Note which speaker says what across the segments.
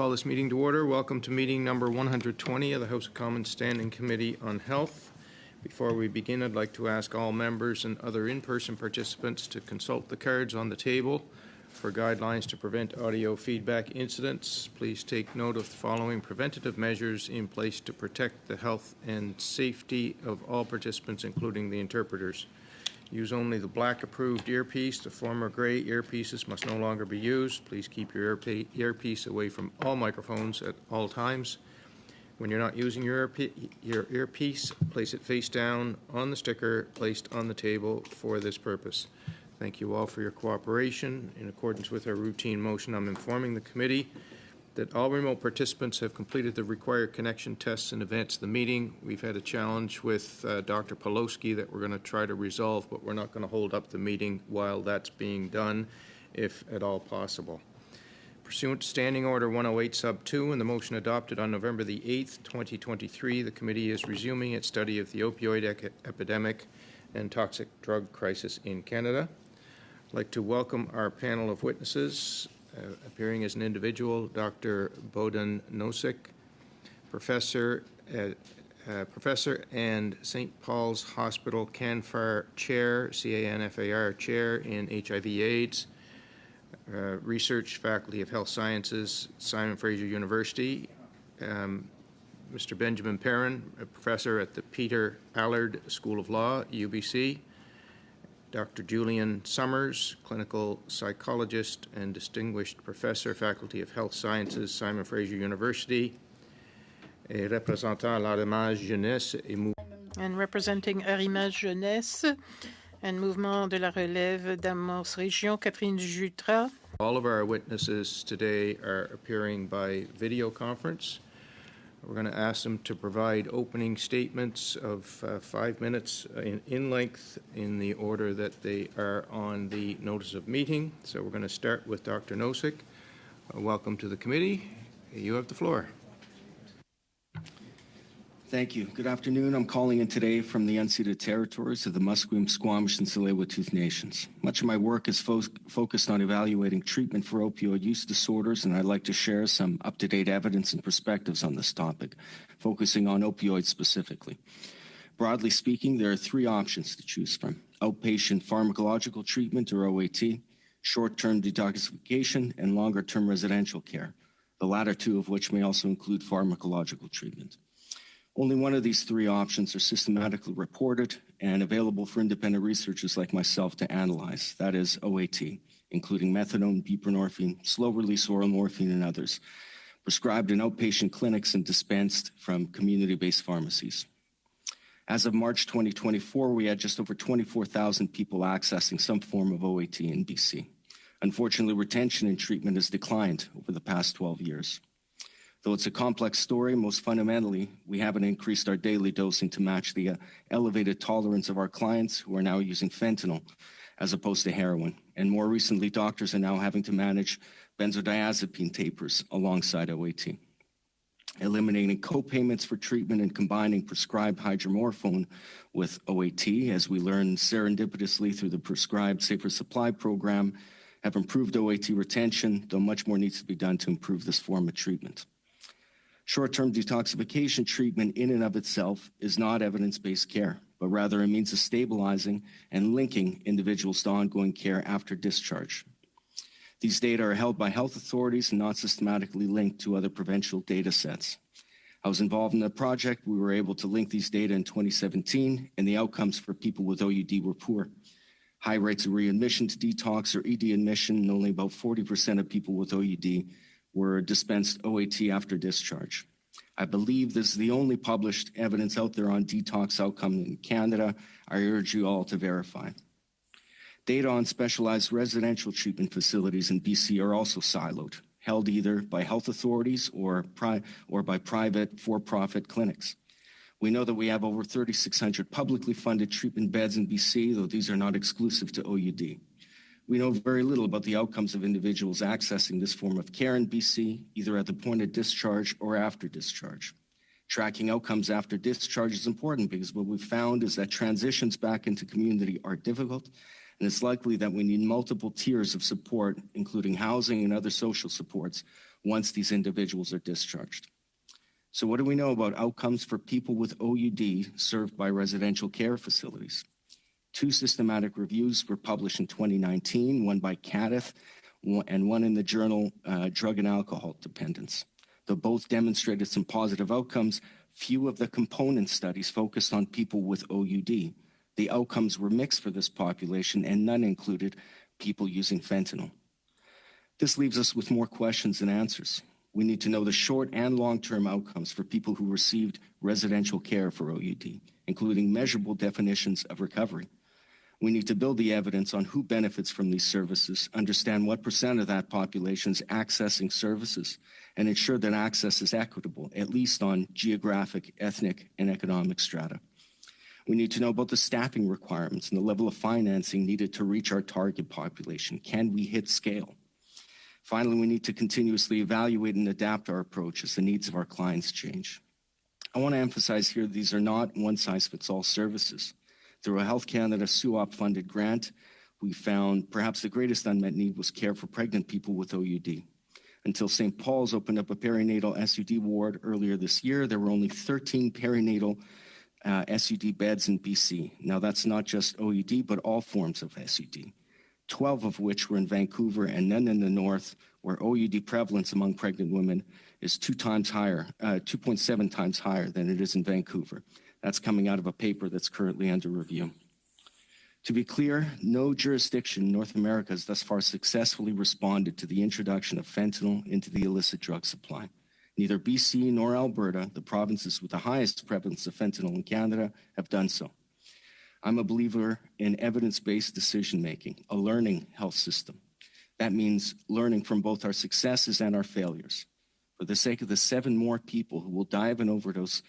Speaker 1: call this meeting to order. Welcome to meeting number 120 of the House of Commons Standing Committee on Health. Before we begin, I'd like to ask all members and other in-person participants to consult the cards on the table for guidelines to prevent audio feedback incidents. Please take note of the following preventative measures in place to protect the health and safety of all participants, including the interpreters. Use only the black approved earpiece. The former gray earpieces must no longer be used. Please keep your earpiece away from all microphones at all times. When you're not using your earpiece, place it face down on the sticker placed on the table for this purpose. Thank you all for your cooperation. In accordance with our routine motion, I'm informing the committee that all remote participants have completed the required connection tests in advance of the meeting. We've had a challenge with Dr. Pawlowski that we're going to try to resolve, but we're not going to hold up the meeting while that's being done, if at all possible. Pursuant to Standing Order 108 Sub 2 and the motion adopted on November the 8th, 2023, the committee is resuming its study of the opioid epidemic and toxic drug crisis in Canada. I'd like to welcome our panel of witnesses. Appearing as an individual, Dr. Bohdan Nosek, professor and St. Paul's Hospital CANFAR Chair, CANFAR Chair in HIV/AIDS, Research Faculty of Health Sciences, Simon Fraser University. Mr. Benjamin Perrin, a professor at the Peter Allard School of Law, UBC. Dr. Julian Summers, clinical psychologist and distinguished professor, Faculty of Health Sciences, Simon Fraser University, et représentant l'Arrimage Jeunesse et
Speaker 2: and representing Arrimage Jeunesse and Mouvement de la Relève d'Amos Région, Catherine Jutra.
Speaker 1: All of our witnesses today are appearing by video conference. We're going to ask them to provide opening statements of 5 minutes in length in the order that they are on the notice of meeting. So we're going to start with Dr. Nosek. Welcome to the committee. You have the floor.
Speaker 3: Thank you. Good afternoon. I'm calling in today from the unceded territories of the Musqueam, Squamish, and Tsleil-Waututh Nations. Much of my work is focused on evaluating treatment for opioid use disorders, and I'd like to share some up-to-date evidence and perspectives on this topic, focusing on opioids specifically. Broadly speaking, there are three options to choose from: outpatient pharmacological treatment, or OAT, short-term detoxification, and longer-term residential care, the latter two of which may also include pharmacological treatment. Only one of these three options are systematically reported and available for independent researchers like myself to analyze. That is OAT, including methadone, buprenorphine, slow-release oral morphine, and others, prescribed in outpatient clinics and dispensed from community-based pharmacies. As of March 2024, we had just over 24,000 people accessing some form of OAT in BC. Unfortunately, retention in treatment has declined over the past 12 years. Though it's a complex story, most fundamentally, we haven't increased our daily dosing to match the elevated tolerance of our clients who are now using fentanyl as opposed to heroin. And more recently, doctors are now having to manage benzodiazepine tapers alongside OAT. Eliminating co-payments for treatment and combining prescribed hydromorphone with OAT, as we learned serendipitously through the prescribed safer supply program, have improved OAT retention, though much more needs to be done to improve this form of treatment. Short-term detoxification treatment in and of itself is not evidence-based care, but rather a means of stabilizing and linking individuals to ongoing care after discharge. These data are held by health authorities and not systematically linked to other provincial data sets. I was involved in the project. We were able to link these data in 2017, and the outcomes for people with OUD were poor. High rates of readmission to detox or ED admission, and only about 40% of people with OUD were dispensed OAT after discharge. I believe this is the only published evidence out there on detox outcome in Canada. I urge you all to verify. Data on specialized residential treatment facilities in BC are also siloed, held either by health authorities or by private for-profit clinics. We know that we have over 3,600 publicly funded treatment beds in BC, though these are not exclusive to OUD. We know very little about the outcomes of individuals accessing this form of care in BC, either at the point of discharge or after discharge. Tracking outcomes after discharge is important because what we've found is that transitions back into community are difficult, and it's likely that we need multiple tiers of support, including housing and other social supports, once these individuals are discharged. So what do we know about outcomes for people with OUD served by residential care facilities? 2 systematic reviews were published in 2019, one by Cadith and one in the journal Drug and Alcohol Dependence. Though both demonstrated some positive outcomes, few of the component studies focused on people with OUD. The outcomes were mixed for this population, and none included people using fentanyl. This leaves us with more questions than answers. We need to know the short and long-term outcomes for people who received residential care for OUD, including measurable definitions of recovery. We need to build the evidence on who benefits from these services, understand what % of that population is accessing services, and ensure that access is equitable, at least on geographic, ethnic, and economic strata. We need to know about the staffing requirements and the level of financing needed to reach our target population. Can we hit scale? Finally, we need to continuously evaluate and adapt our approach as the needs of our clients change. I want to emphasize here these are not one-size-fits-all services. Through a Health Canada SUOP-funded grant, we found perhaps the greatest unmet need was care for pregnant people with OUD. Until St. Paul's opened up a perinatal SUD ward earlier this year, there were only 13 perinatal SUD beds in BC. Now, that's not just OUD, but all forms of SUD. 12 of which were in Vancouver and none in the north, where OUD prevalence among pregnant women is 2.7 times higher than it is in Vancouver. That's coming out of a paper that's currently under review. To be clear, no jurisdiction in North America has thus far successfully responded to the introduction of fentanyl into the illicit drug supply. Neither BC nor Alberta, the provinces with the highest prevalence of fentanyl in Canada, have done so. I'm a believer in evidence-based decision-making, a learning health system. That means learning from both our successes and our failures. For the sake of the 7 more people who will die of an overdose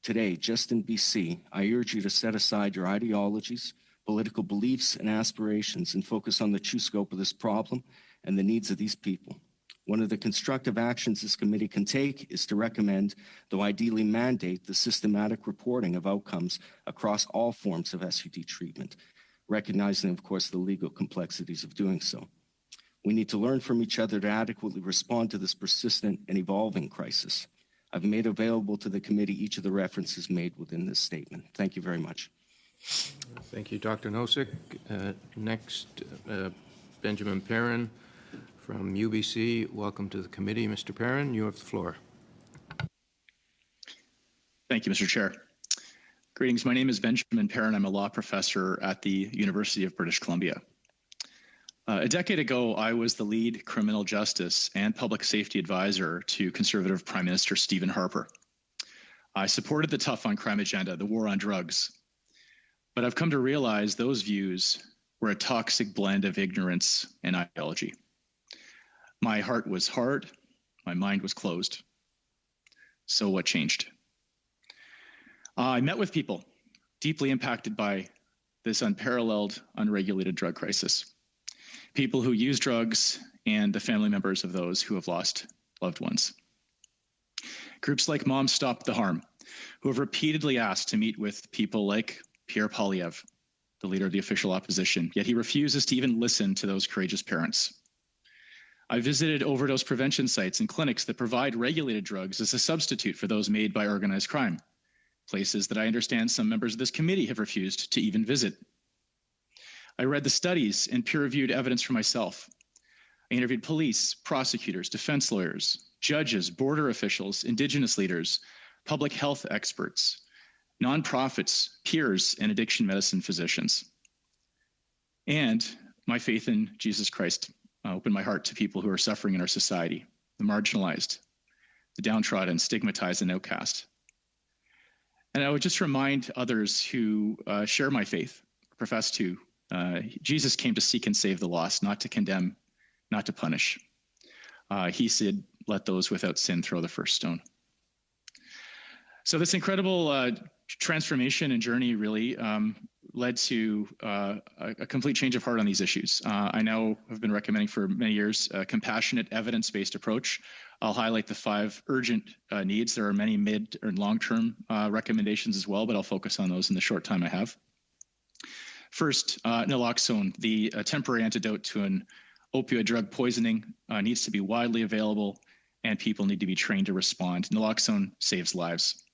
Speaker 3: today, just in BC, I urge you to set aside your ideologies, political beliefs, and aspirations and focus on the true scope of this problem and the needs of these people. One of the constructive actions this committee can take is to recommend, though ideally mandate, the systematic reporting of outcomes across all forms of SUD treatment, recognizing, of course, the legal complexities of doing so. We need to learn from each other to adequately respond to this persistent and evolving crisis. I've made available to the committee each of the references made within this statement. Thank you very much.
Speaker 1: Thank you, Dr. Nosek. Next, Benjamin Perrin from UBC. Welcome to the committee. Mr. Perrin, you have the floor.
Speaker 4: Thank you, Mr. Chair. Greetings. My name is Benjamin Perrin. I'm a law professor at the University of British Columbia. A decade ago, I was the lead criminal justice and public safety advisor to Conservative Prime Minister Stephen Harper. I supported the tough on crime agenda, the war on drugs. But I've come to realize those views were a toxic blend of ignorance and ideology. My heart was hard, my mind was closed. So what changed? I met with people deeply impacted by this unparalleled, unregulated drug crisis. People who use drugs and the family members of those who have lost loved ones. Groups like Moms Stop the Harm, who have repeatedly asked to meet with people like Pierre Poilievre, the leader of the official opposition, yet he refuses to even listen to those courageous parents. I visited overdose prevention sites and clinics that provide regulated drugs as a substitute for those made by organized crime, places that I understand some members of this committee have refused to even visit. I read the studies and peer-reviewed evidence for myself. I interviewed police, prosecutors, defense lawyers, judges, border officials, Indigenous leaders, public health experts, nonprofits, peers, and addiction medicine physicians. And my faith in Jesus Christ opened my heart to people who are suffering in our society, the marginalized, the downtrodden, stigmatized, and outcast. And I would just remind others who share my faith, profess to, Jesus came to seek and save the lost, not to condemn, not to punish. He said, let those without sin throw the first stone. So this incredible transformation and journey really led to a complete change of heart on these issues. I now have been recommending for many years a compassionate, evidence-based approach. I'll highlight the 5 urgent needs. There are many mid and long-term recommendations as well, but I'll focus on those in the short time I have. First, naloxone, the temporary antidote to an opioid drug poisoning, needs to be widely available and people need to be trained to respond. Naloxone saves lives.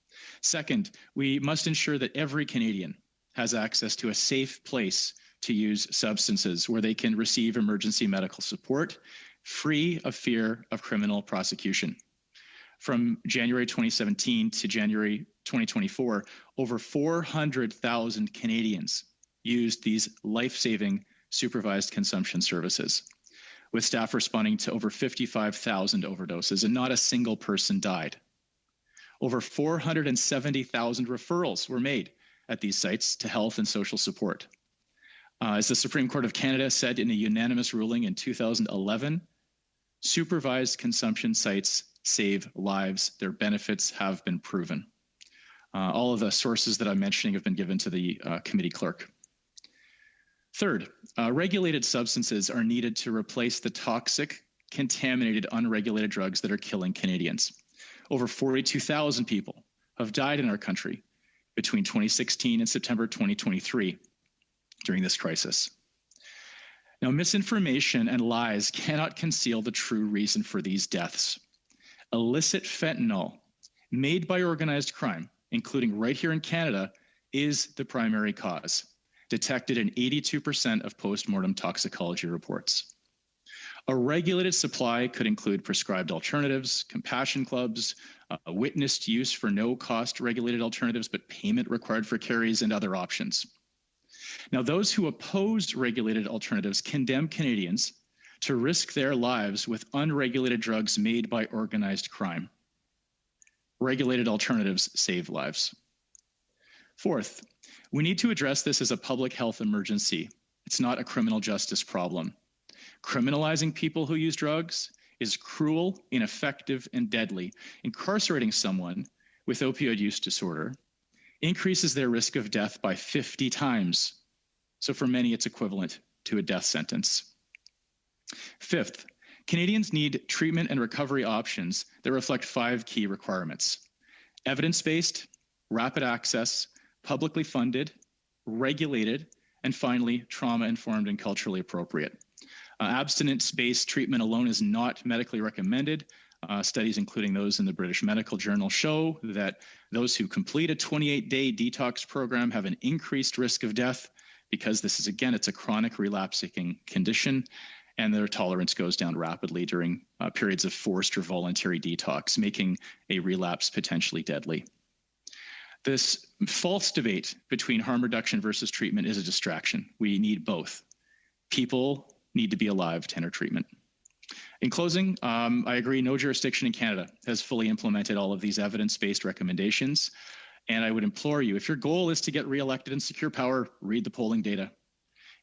Speaker 4: Second, we must ensure that every Canadian has access to a safe place to use substances where they can receive emergency medical support, free of fear of criminal prosecution. From January 2017 to January 2024, over 400,000 Canadians used these life-saving supervised consumption services, with staff responding to over 55,000 overdoses, and not a single person died. Over 470,000 referrals were made at these sites to health and social support. As the Supreme Court of Canada said in a unanimous ruling in 2011, supervised consumption sites save lives. Their benefits have been proven. All of the sources that I'm mentioning have been given to the committee clerk. Third, regulated substances are needed to replace the toxic, contaminated, unregulated drugs that are killing Canadians. Over 42,000 people have died in our country between 2016 and September 2023 during this crisis. Now, misinformation and lies cannot conceal the true reason for these deaths. Illicit fentanyl made by organized crime, including right here in Canada, is the primary cause, detected in 82% of post-mortem toxicology reports. A regulated supply could include prescribed alternatives, compassion clubs, witnessed use for no-cost regulated alternatives, but payment required for carries, and other options. Now, those who oppose regulated alternatives condemn Canadians to risk their lives with unregulated drugs made by organized crime. Regulated alternatives save lives. Fourth, we need to address this as a public health emergency. It's not a criminal justice problem. Criminalizing people who use drugs is cruel, ineffective, and deadly. Incarcerating someone with opioid use disorder increases their risk of death by 50 times. So for many, it's equivalent to a death sentence. Fifth, Canadians need treatment and recovery options that reflect 5 key requirements: evidence-based, rapid access, publicly funded, regulated, and finally, trauma-informed and culturally appropriate. Abstinence-based treatment alone is not medically recommended. Studies, including those in the British Medical Journal, show that those who complete a 28-day detox program have an increased risk of death because this is, again, it's a chronic relapsing condition, and their tolerance goes down rapidly during periods of forced or voluntary detox, making a relapse potentially deadly. This false debate between harm reduction versus treatment is a distraction. We need both. People need to be alive to enter treatment. In closing, I agree no jurisdiction in Canada has fully implemented all of these evidence-based recommendations. And I would implore you, if your goal is to get reelected and secure power, read the polling data.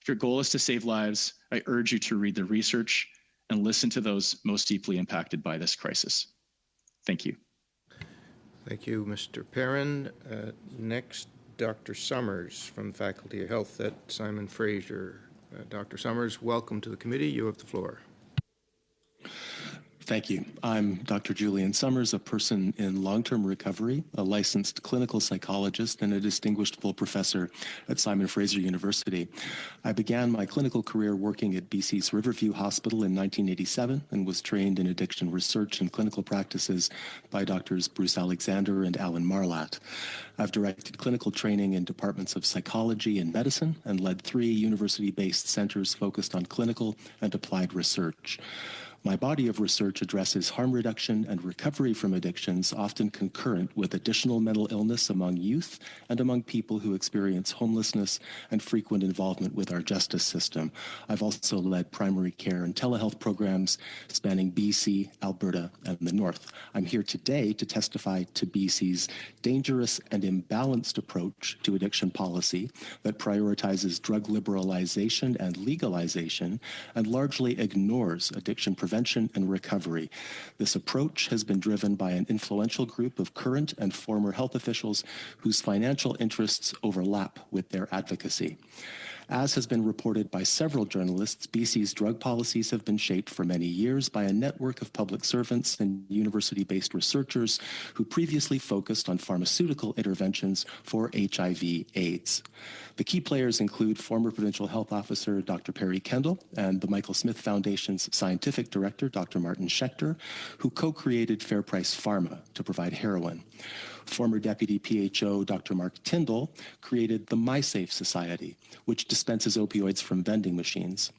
Speaker 4: If your goal is to save lives, I urge you to read the research and listen to those most deeply impacted by this crisis. Thank you.
Speaker 1: Thank you, Mr. Perrin. Next, Dr. Summers from the Faculty of Health at Simon Fraser. Dr. Summers, welcome to the committee. You have the floor.
Speaker 5: Thank you. I'm Dr. Julian Summers, a person in long-term recovery, a licensed clinical psychologist, and a distinguished full professor at Simon Fraser University. I began my clinical career working at BC's Riverview Hospital in 1987 and was trained in addiction research and clinical practices by Drs. Bruce Alexander and Alan Marlatt. I've directed clinical training in departments of psychology and medicine and led 3 university-based centers focused on clinical and applied research. My body of research addresses harm reduction and recovery from addictions, often concurrent with additional mental illness among youth and among people who experience homelessness and frequent involvement with our justice system. I've also led primary care and telehealth programs spanning BC, Alberta, and the North. I'm here today to testify to BC's dangerous and imbalanced approach to addiction policy that prioritizes drug liberalization and legalization and largely ignores addiction prevention and recovery. This approach has been driven by an influential group of current and former health officials whose financial interests overlap with their advocacy. As has been reported by several journalists, BC's drug policies have been shaped for many years by a network of public servants and university-based researchers who previously focused on pharmaceutical interventions for HIV/AIDS. The key players include former provincial health officer Dr. Perry Kendall and the Michael Smith Foundation's scientific director, Director, Dr. Martin Schechter, who co-created Fair Price Pharma to provide heroin. Former Deputy PHO Dr. Mark Tyndall created the MySafe Society, which dispenses opioids from vending machines.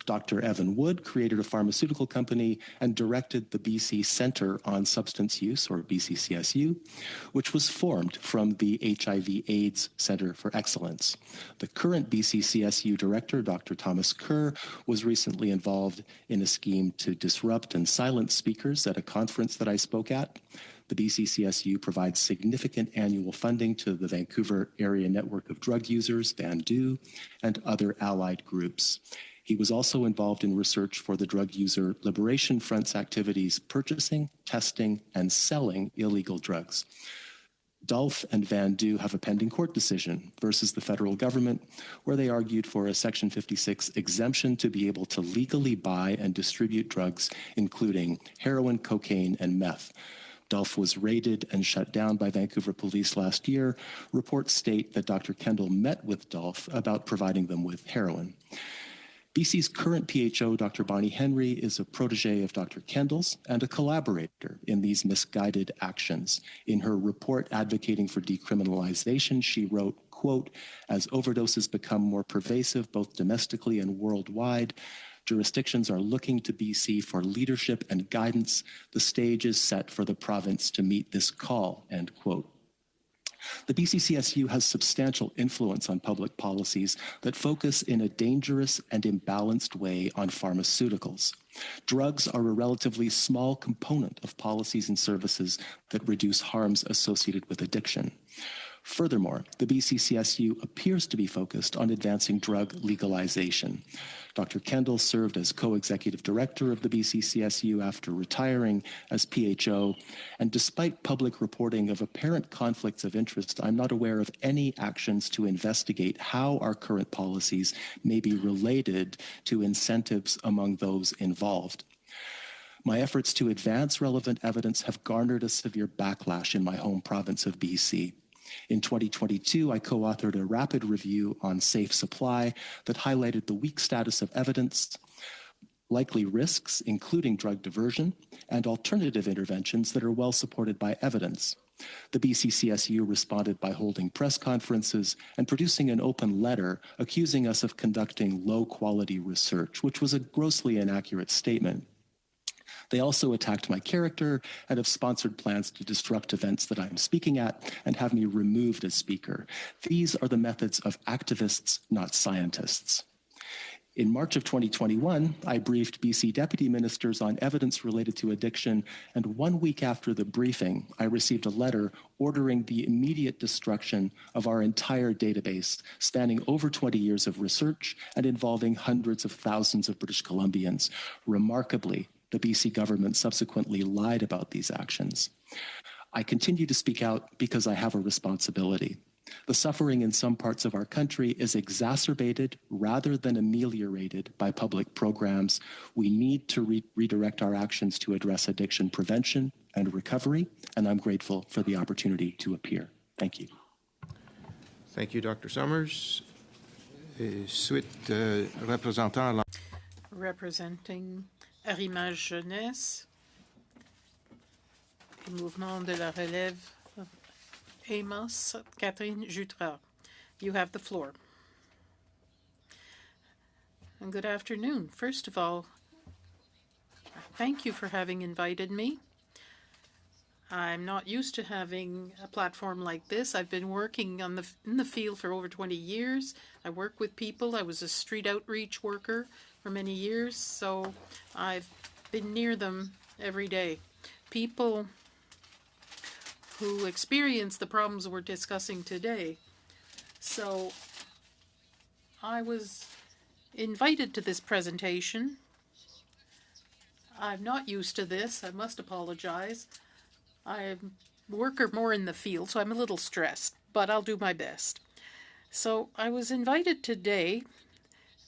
Speaker 5: Dr. Evan Wood created a pharmaceutical company and directed the BC Centre on Substance Use, or BCCSU, which was formed from the HIV/AIDS Centre for Excellence. The current BCCSU director, Dr. Thomas Kerr, was recently involved in a scheme to disrupt and silence speakers at a conference that I spoke at. The BCCSU provides significant annual funding to the Vancouver Area Network of Drug Users, VANDU, and other allied groups. He was also involved in research for the Drug User Liberation Front's activities purchasing, testing, and selling illegal drugs. DULF and VANDU have a pending court decision versus the federal government, where they argued for a Section 56 exemption to be able to legally buy and distribute drugs, including heroin, cocaine, and meth. DULF was raided and shut down by Vancouver police last year. Reports state that Dr. Kendall met with DULF about providing them with heroin. BC's current PHO, Dr. Bonnie Henry, is a protege of Dr. Kendall's and a collaborator in these misguided actions. In her report advocating for decriminalization, she wrote, quote, "As overdoses become more pervasive both domestically and worldwide, jurisdictions are looking to BC for leadership and guidance. The stage is set for the province to meet this call," end quote. The BCCSU has substantial influence on public policies that focus in a dangerous and imbalanced way on pharmaceuticals. Drugs are a relatively small component of policies and services that reduce harms associated with addiction. Furthermore, the BCCSU appears to be focused on advancing drug legalization. Dr. Kendall served as co-executive director of the BCCSU after retiring as PHO, and despite public reporting of apparent conflicts of interest, I'm not aware of any actions to investigate how our current policies may be related to incentives among those involved. My efforts to advance relevant evidence have garnered a severe backlash in my home province of BC. In 2022, I co-authored a rapid review on safe supply that highlighted the weak status of evidence, likely risks, including drug diversion, and alternative interventions that are well supported by evidence. The BCCSU responded by holding press conferences and producing an open letter accusing us of conducting low-quality research, which was a grossly inaccurate statement. They also attacked my character and have sponsored plans to disrupt events that I'm speaking at and have me removed as speaker. These are the methods of activists, not scientists. In March of 2021, I briefed BC deputy ministers on evidence related to addiction, and 1 week after the briefing, I received a letter ordering the immediate destruction of our entire database, spanning over 20 years of research and involving hundreds of thousands of British Columbians. Remarkably, the BC government subsequently lied about these actions. I continue to speak out because I have a responsibility. The suffering in some parts of our country is exacerbated rather than ameliorated by public programs. We need to redirect our actions to address addiction prevention and recovery, and I'm grateful for the opportunity to appear. Thank you.
Speaker 1: Thank you, Dr. Summers.
Speaker 2: Representing Arrimage Jeunesse et Mouvement de la Relève, Amos, Catherine Jutras. You have the floor. And good afternoon. First of all, thank you for having invited me. I'm not used to having a platform like this. I've been working in the field for over 20 years. I work with people. I was a street outreach worker for many years, so I've been near them every day. People who experience the problems we're discussing today. So I was invited to this presentation. I'm not used to this. I must apologize. I'm a worker more in the field, so I'm a little stressed, but I'll do my best. So I was invited today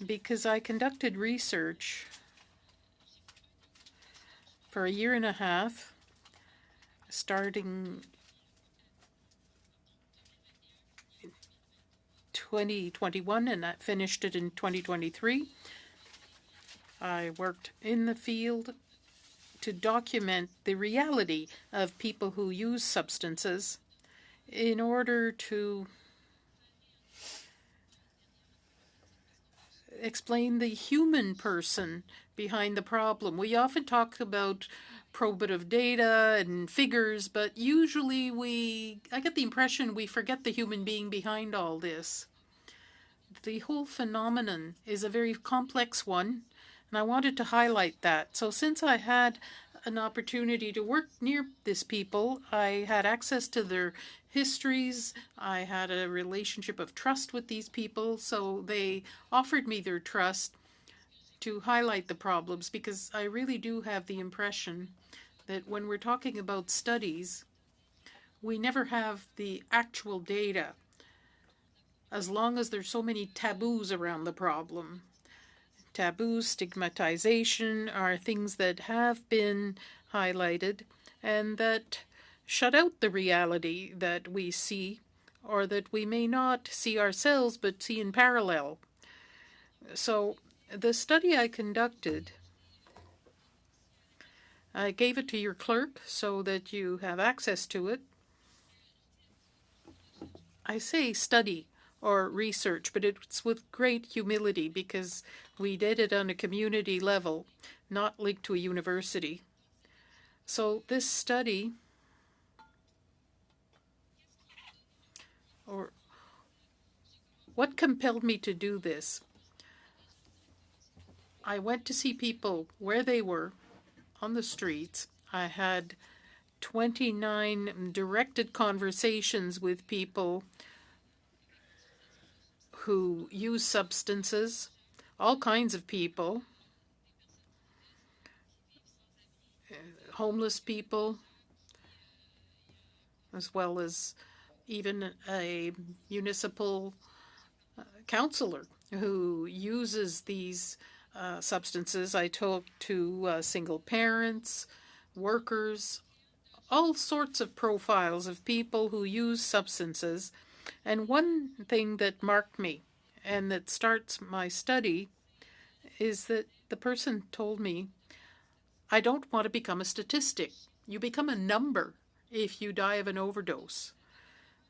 Speaker 2: because I conducted research for a year and a half, starting in 2021, and I finished it in 2023. I worked in the field to document the reality of people who use substances in order to explain the human person behind the problem. We often talk about probative data and figures, but usually I get the impression we forget the human being behind all this. The whole phenomenon is a very complex one, and I wanted to highlight that. So since I had an opportunity to work near these people, I had access to their histories, I had a relationship of trust with these people, so they offered me their trust to highlight the problems, because I really do have the impression that when we're talking about studies, we never have the actual data, as long as there's so many taboos around the problem. Taboos, stigmatization are things that have been highlighted and that shut out the reality that we see, or that we may not see ourselves but see in parallel. So the study I conducted, I gave it to your clerk so that you have access to it. I say study or research, but it's with great humility because we did it on a community level, not linked to a university. So this study, or what compelled me to do this? I went to see people where they were on the streets. I had 29 directed conversations with people who use substances, all kinds of people, homeless people, as well as even a municipal counselor who uses these substances. I talked to single parents, workers, all sorts of profiles of people who use substances. And one thing that marked me and that starts my study is that the person told me, I don't want to become a statistic. You become a number if you die of an overdose.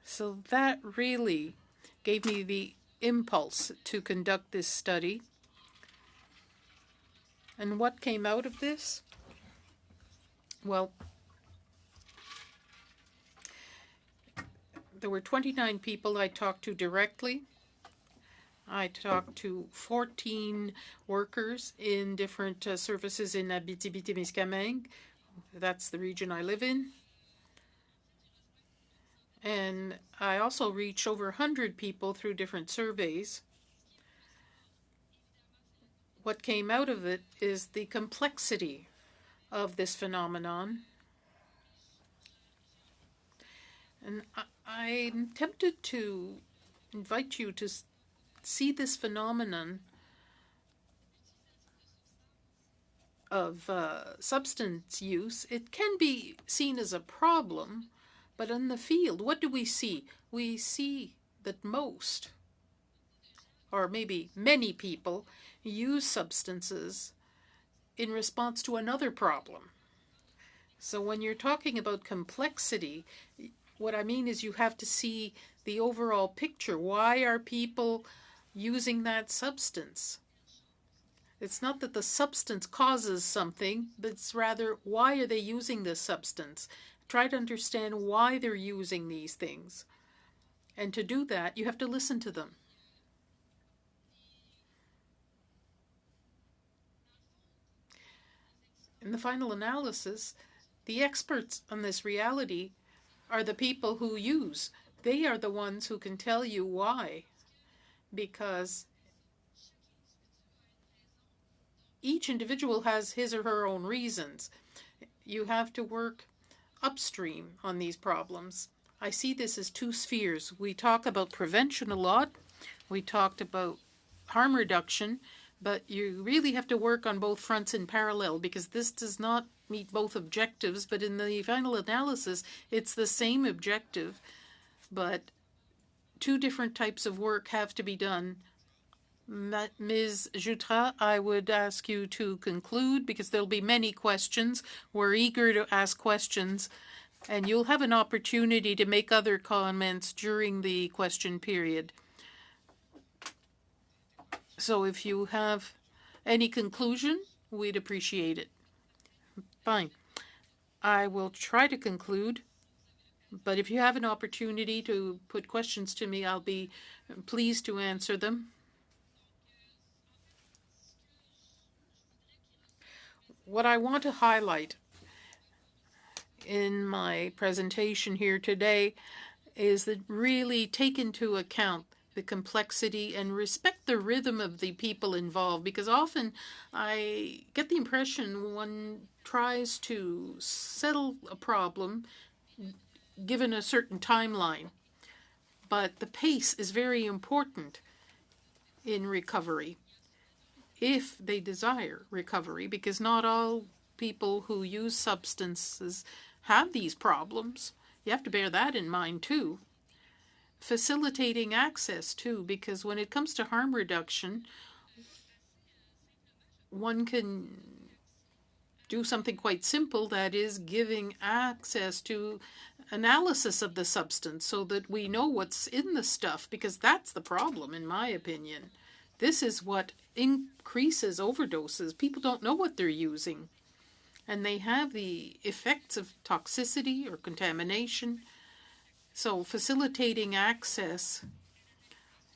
Speaker 2: So that really gave me the impulse to conduct this study. And what came out of this? Well, there were 29 people I talked to directly. I talked to 14 workers in different services in Abitibi-Témiscamingue. That's the region I live in. And I also reached over 100 people through different surveys. What came out of it is the complexity of this phenomenon. And I'm tempted to invite you to see this phenomenon of substance use. It can be seen as a problem, but in the field, what do we see? We see that most, or maybe many people, use substances in response to another problem. So when you're talking about complexity, what I mean is you have to see the overall picture. Why are people using that substance? It's not that the substance causes something, but it's rather why are they using this substance? Try to understand why they're using these things. And to do that, you have to listen to them. In the final analysis, the experts on this reality are the people who use. They are the ones who can tell you why. Because each individual has his or her own reasons. You have to work upstream on these problems. I see this as two spheres. We talk about prevention a lot. We talked about harm reduction, but you really have to work on both fronts in parallel because this does not meet both objectives, but in the final analysis, it's the same objective, but two different types of work have to be done Ms. Jutras, I would ask you to conclude because there'll be many questions. We're eager to ask questions, and you'll have an opportunity to make other comments during the question period. So if you have any conclusion, we'd appreciate it. Fine. I will try to conclude, but if you have an opportunity to put questions to me, I'll be pleased to answer them. What I want to highlight in my presentation here today is that really take into account the complexity and respect the rhythm of the people involved, because often I get the impression one tries to settle a problem given a certain timeline. But the pace is very important in recovery, if they desire recovery, because not all people who use substances have these problems. You have to bear that in mind too. Facilitating access too, because when it comes to harm reduction, one can do something quite simple, that is giving access to analysis of the substance so that we know what's in the stuff, because that's the problem, in my opinion. This is what increases overdoses. People don't know what they're using, and they have the effects of toxicity or contamination. So facilitating access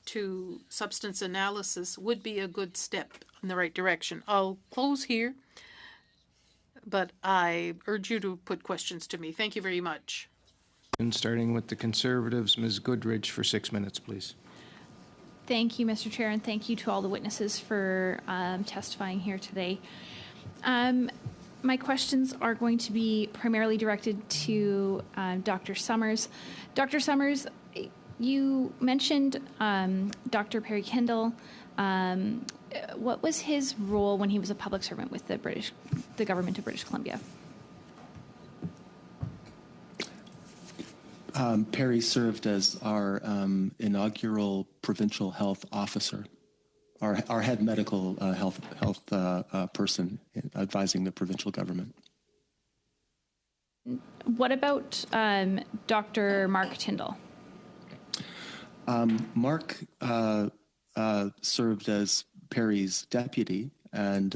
Speaker 2: to substance analysis would be a good step in the right direction. I'll close here, but I urge you to put questions to me. Thank you very much.
Speaker 1: And starting with the Conservatives, Ms. Goodridge for 6 minutes, please.
Speaker 6: Thank you, Mr. Chair, and thank you to all the witnesses for testifying here today. My questions are going to be primarily directed to Dr. Summers. Dr. Summers, you mentioned Dr. Perry Kendall. What was his role when he was a public servant with the government of British Columbia?
Speaker 5: Perry served as our inaugural provincial health officer, our head medical health person advising the provincial government.
Speaker 6: What about Dr. Mark Tyndall?
Speaker 5: Mark served as Perry's deputy and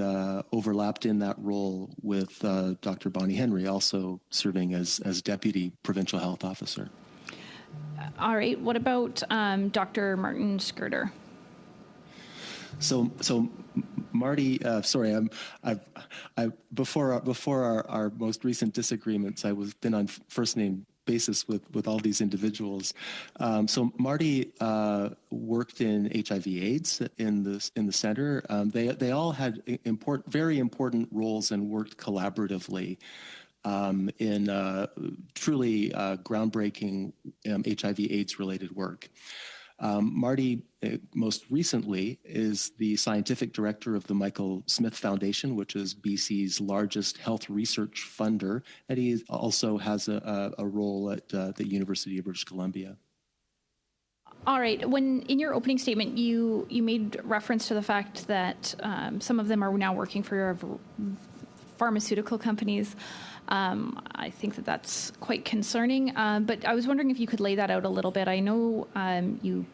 Speaker 5: overlapped in that role with Dr. Bonnie Henry, also serving as deputy provincial health officer.
Speaker 6: All right. What about Dr. Martin Skirter?
Speaker 5: So Marty, before our most recent disagreements, I was been on first name basis with all these individuals. So Marty worked in HIV/AIDS in the center. They all had very important roles and worked collaboratively in truly groundbreaking HIV/AIDS related work. Marty, most recently, is the scientific director of the Michael Smith Foundation, which is BC's largest health research funder, and he also has a role at the University of British Columbia.
Speaker 6: All right. When in your opening statement, you made reference to the fact that some of them are now working for pharmaceutical companies. I think that that's quite concerning, but I was wondering if you could lay that out a little bit. I know you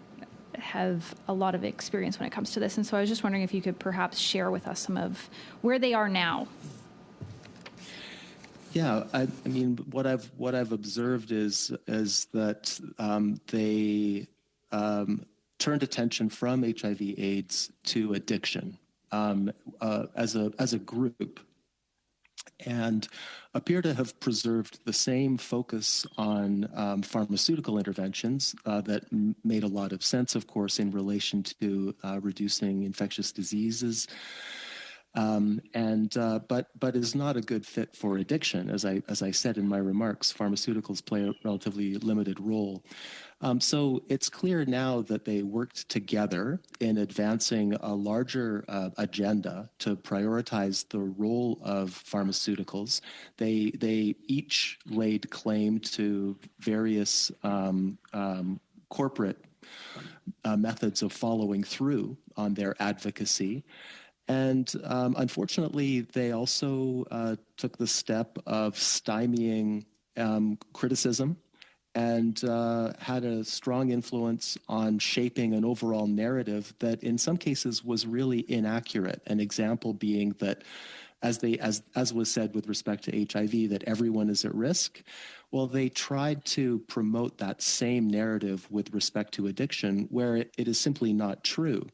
Speaker 6: have a lot of experience when it comes to this, and so I was just wondering if you could perhaps share with us some of where they are now.
Speaker 5: Yeah, I mean, what I've observed is that they turned attention from HIV/AIDS to addiction as a group, and appear to have preserved the same focus on pharmaceutical interventions that made a lot of sense, of course, in relation to reducing infectious diseases, but is not a good fit for addiction. As I said in my remarks, pharmaceuticals play a relatively limited role. So it's clear now that they worked together in advancing a larger agenda to prioritize the role of pharmaceuticals. They each laid claim to various corporate methods of following through on their advocacy. And unfortunately, they also took the step of stymieing criticism and had a strong influence on shaping an overall narrative that in some cases was really inaccurate. An example being that as was said with respect to HIV, that everyone is at risk. Well, they tried to promote that same narrative with respect to addiction, where it is simply not true.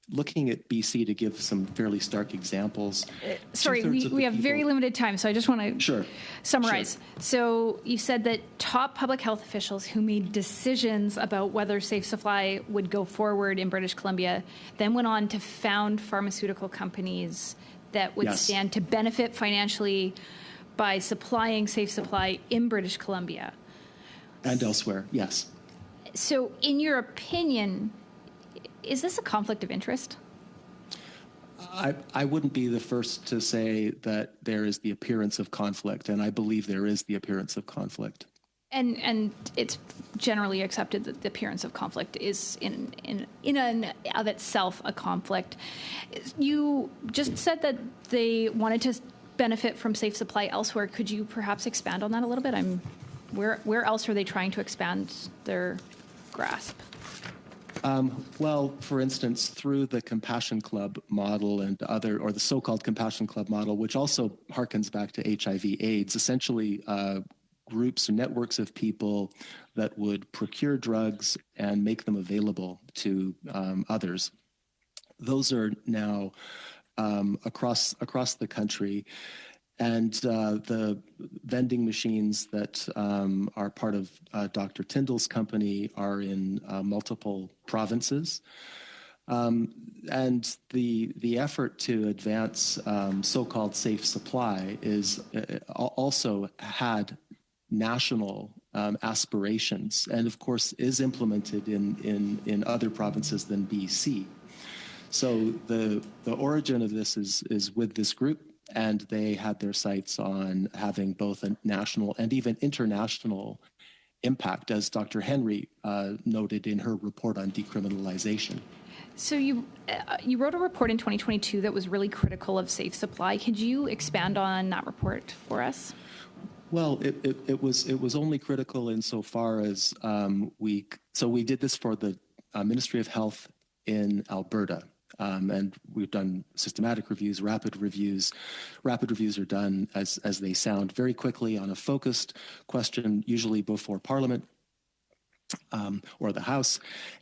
Speaker 5: Looking at BC to give some fairly stark examples.
Speaker 6: Sorry, we have very limited time, so I just want to summarize.
Speaker 5: Sure.
Speaker 6: So you said that top public health officials who made decisions about whether Safe Supply would go forward in British Columbia then went on to found pharmaceutical companies that would stand to benefit financially by supplying Safe Supply in British Columbia.
Speaker 5: And elsewhere, yes.
Speaker 6: So in your opinion, is this a conflict of interest?
Speaker 5: I wouldn't be the first to say that there is the appearance of conflict, and I believe there is the appearance of conflict.
Speaker 6: And it's generally accepted that the appearance of conflict is in and of itself a conflict. You just said that they wanted to benefit from Safe Supply elsewhere. Could you perhaps expand on that a little bit? Where else are they trying to expand their grasp?
Speaker 5: Well, for instance, through the Compassion Club model and or the so-called Compassion Club model, which also harkens back to HIV/AIDS, essentially groups or networks of people that would procure drugs and make them available to others. Those are now across the country. And the vending machines that are part of Dr. Tyndall's company are in multiple provinces. And the effort to advance so-called safe supply is also had national aspirations, and of course is implemented in other provinces than BC. So the origin of this is with this group. And they had their sights on having both a national and even international impact, as Dr. Henry noted in her report on decriminalization.
Speaker 6: So you wrote a report in 2022 that was really critical of Safe Supply. Could you expand on that report for us?
Speaker 5: Well, it was only critical insofar as we did this for the Ministry of Health in Alberta. And we've done systematic reviews, rapid reviews. Rapid reviews are done as they sound very quickly on a focused question, usually before Parliament or the House.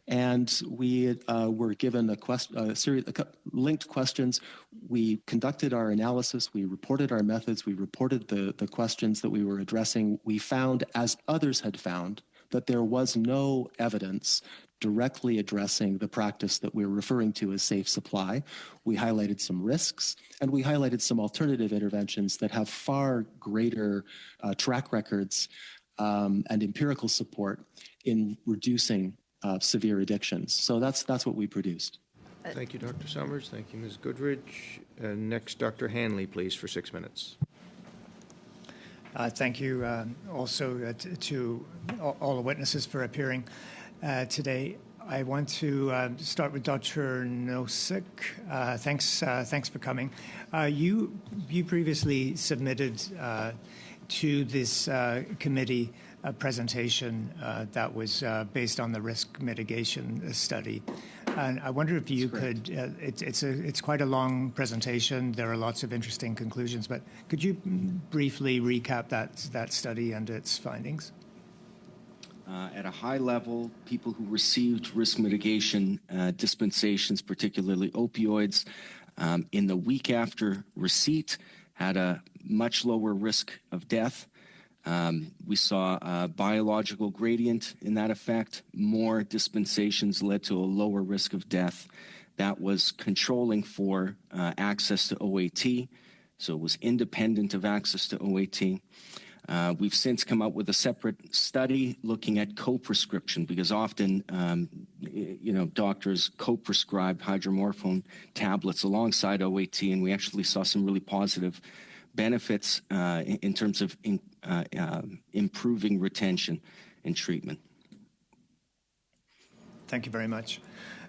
Speaker 5: And we were given a series of linked questions. We conducted our analysis. We reported our methods. We reported the questions that we were addressing. We found, as others had found, that there was no evidence directly addressing the practice that we're referring to as safe supply. We highlighted some risks, and we highlighted some alternative interventions that have far greater track records and empirical support in reducing severe addictions. So that's what we produced.
Speaker 1: Thank you, Dr. Summers. Thank you, Ms. Goodridge. Next, Dr. Hanley, please, for 6 minutes.
Speaker 7: Thank you also to all the witnesses for appearing today. I want to start with Dr. Nosek. Thanks for coming. You previously submitted to this committee a presentation that was based on the risk mitigation study. And I wonder if you could, it's quite a long presentation. There are lots of interesting conclusions, but could you briefly recap that study and its findings?
Speaker 3: At a high level, people who received risk mitigation dispensations, particularly opioids, in the week after receipt had a much lower risk of death. We saw a biological gradient in that effect. More dispensations led to a lower risk of death. That was controlling for access to OAT, so it was independent of access to OAT. We've since come out with a separate study looking at co-prescription, because often, doctors co-prescribe hydromorphone tablets alongside OAT, and we actually saw some really positive benefits in terms of improving retention and treatment.
Speaker 7: Thank you very much.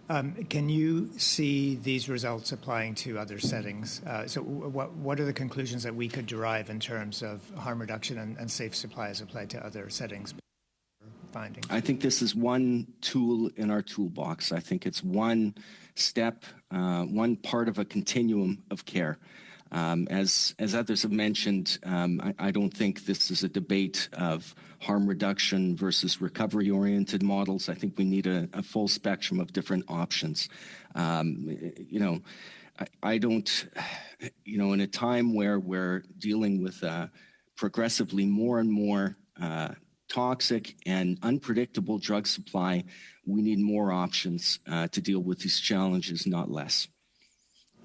Speaker 7: Can you see these results applying to other settings? So what are the conclusions that we could derive in terms of harm reduction and safe supply as applied to other settings? Findings?
Speaker 3: I think this is one tool in our toolbox. I think it's one step, one part of a continuum of care. As others have mentioned, I don't think this is a debate of harm reduction versus recovery-oriented models. I think we need a full spectrum of different options. I don't, in a time where we're dealing with progressively more and more toxic and unpredictable drug supply, we need more options to deal with these challenges, not less.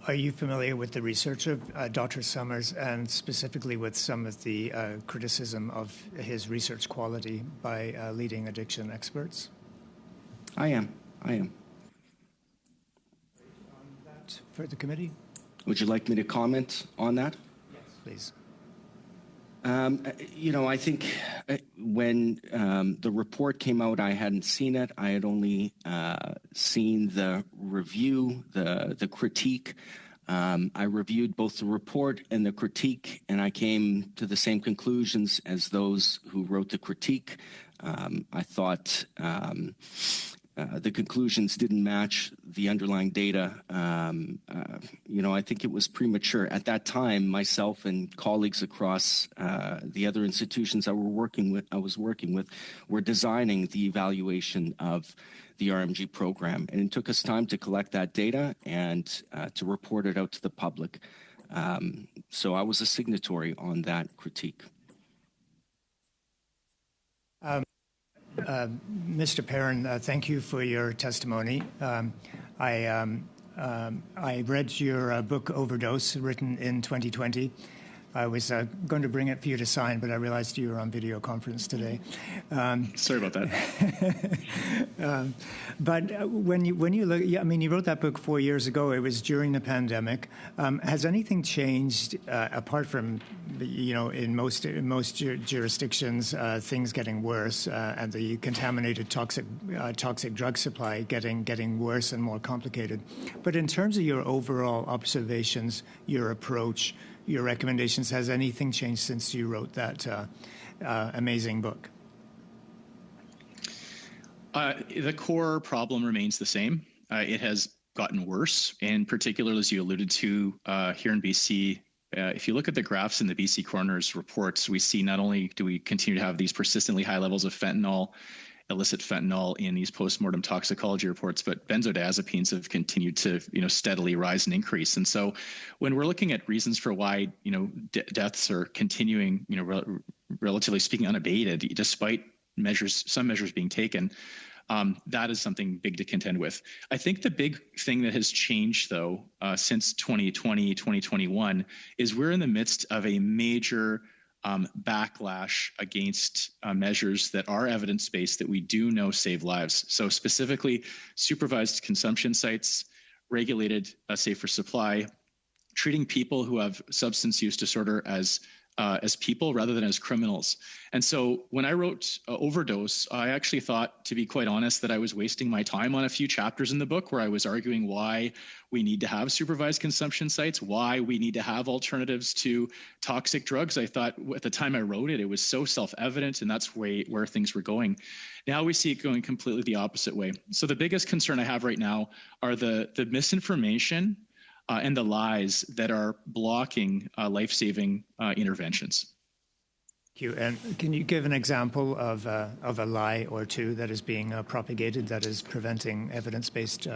Speaker 7: Are you familiar with the research of Dr. Summers and specifically with some of the criticism of his research quality by leading addiction experts?
Speaker 3: I am.
Speaker 7: For the committee?
Speaker 3: Would you like me to comment on that?
Speaker 7: Yes, please.
Speaker 3: I think when the report came out, I hadn't seen it. I had only seen the review, the critique. I reviewed both the report and the critique, and I came to the same conclusions as those who wrote the critique. I thought the conclusions didn't match the underlying data. I think it was premature. At that time, myself and colleagues across the other institutions I was working with, were designing the evaluation of the RMG program. And it took us time to collect that data and to report it out to the public. So I was a signatory on that critique.
Speaker 7: Mr. Perrin, thank you for your testimony. I read your book, Overdose, written in 2020. I was going to bring it for you to sign, but I realized you were on video conference today.
Speaker 4: Sorry about that.
Speaker 7: But when you look, you wrote that book 4 years ago. It was during the pandemic. Has anything changed apart from, in most jurisdictions, things getting worse and the contaminated toxic drug supply getting worse and more complicated? But in terms of your overall observations, your approach, your recommendations, has anything changed since you wrote that amazing book?
Speaker 4: The core problem remains the same. It has gotten worse, and particularly, as you alluded to here in BC, if you look at the graphs in the BC Coroner's reports, we see not only do we continue to have these persistently high levels of illicit fentanyl in these postmortem toxicology reports, but benzodiazepines have continued to, steadily rise and increase. And so when we're looking at reasons for why, deaths are continuing, relatively speaking, unabated, despite some measures being taken, that is something big to contend with. I think the big thing that has changed, though, since 2020, 2021, is we're in the midst of a major backlash against measures that are evidence-based that we do know save lives. So specifically, supervised consumption sites, regulated safer supply, treating people who have substance use disorder as people rather than as criminals. And so when I wrote Overdose, I actually thought, to be quite honest, that I was wasting my time on a few chapters in the book where I was arguing why we need to have supervised consumption sites, why we need to have alternatives to toxic drugs. I thought at the time I wrote it, it was so self-evident, and that's where things were going. Now we see it going completely the opposite way. So the biggest concern I have right now are the misinformation and the lies that are blocking life-saving interventions.
Speaker 7: Thank you. And can you give an example of a lie or two that is being propagated that is preventing evidence-based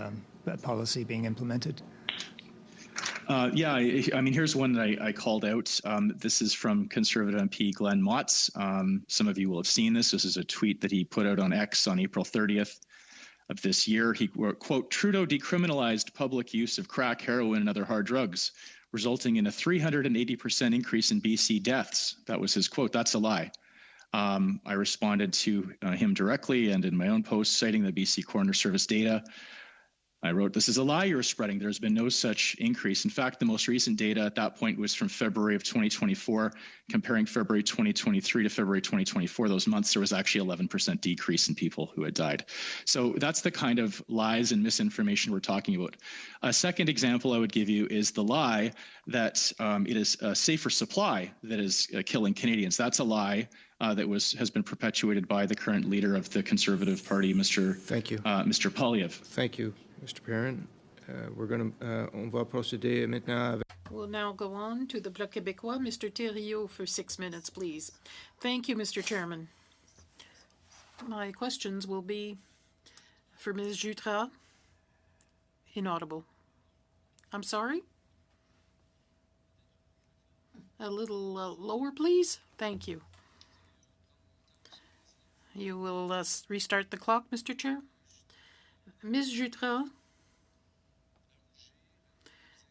Speaker 7: policy being implemented?
Speaker 4: Here's one that I called out. This is from Conservative MP Glenn Motz. Some of you will have seen this. This is a tweet that he put out on X on April 30th. Of this year. He wrote, quote, "Trudeau decriminalized public use of crack, heroin, and other hard drugs, resulting in a 380% increase in BC deaths." That was his quote. That's a lie. I responded to him directly and in my own post, citing the BC Coroner Service data. I wrote, "This is a lie you're spreading. There's been no such increase. In fact, the most recent data at that point was from February of 2024. Comparing February 2023 to February 2024, those months, there was actually 11% decrease in people who had died." So that's the kind of lies and misinformation we're talking about. A second example I would give you is the lie that it is a safer supply that is killing Canadians. That's a lie that has been perpetuated by the current leader of the Conservative Party, Mr.
Speaker 1: Thank you.
Speaker 4: Mr. Poilievre.
Speaker 1: Thank you, Mr. Perrin. On va procéder maintenant avec...
Speaker 2: We'll now go on to the Bloc Québécois. Mr. Thériault for 6 minutes, please. Thank you, Mr. Chairman. My questions will be for Ms. Jutras. Inaudible. I'm sorry? A little lower, please. Thank you. You will restart the clock, Mr. Chair. Ms. Jutras,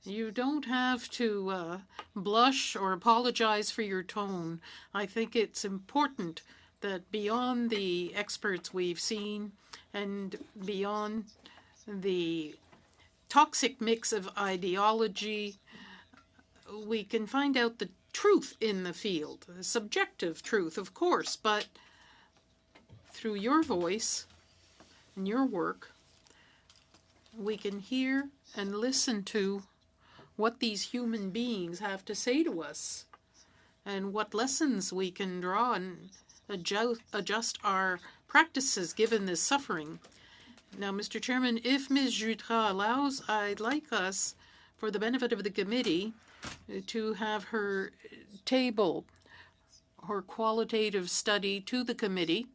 Speaker 2: you don't have to blush or apologize for your tone. I think it's important that beyond the experts we've seen and beyond the toxic mix of ideology, we can find out the truth in the field, subjective truth, of course, but through your voice and your work, we can hear and listen to what these human beings have to say to us and what lessons we can draw and adjust our practices given this suffering. Now, Mr. Chairman, if Ms. Jutras allows, I'd like us, for the benefit of the committee, to have her table her qualitative study to the committee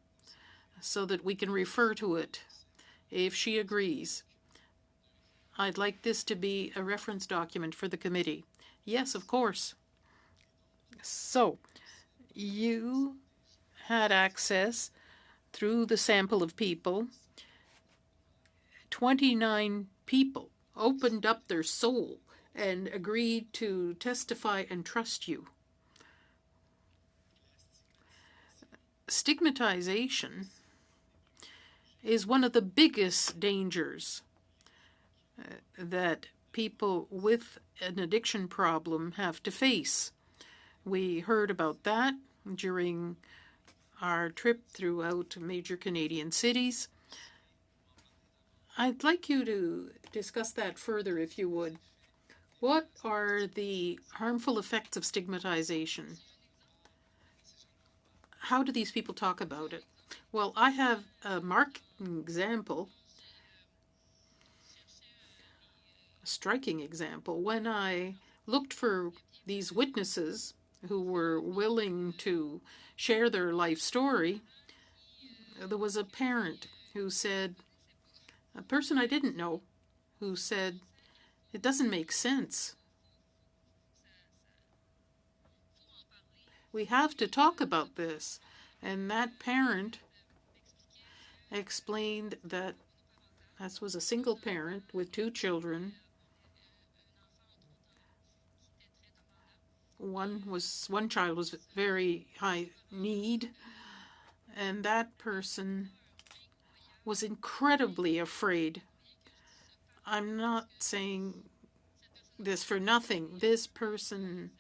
Speaker 2: so that we can refer to it if she agrees. I'd like this to be a reference document for the committee. Yes, of course. So, you had access through the sample of people. 29 people opened up their soul and agreed to testify and trust you. Stigmatization is one of the biggest dangers that people with an addiction problem have to face. We heard about that during our trip throughout major Canadian cities. I'd like you to discuss that further, if you would. What are the harmful effects of stigmatization? How do these people talk about it? Well, I have a example, a striking example. When I looked for these witnesses who were willing to share their life story, there was a parent who said, a person I didn't know, who said, it doesn't make sense. We have to talk about this. And that parent explained that this was a single parent with 2 children. One child was very high need, and that person was incredibly afraid. I'm not saying this for nothing. This person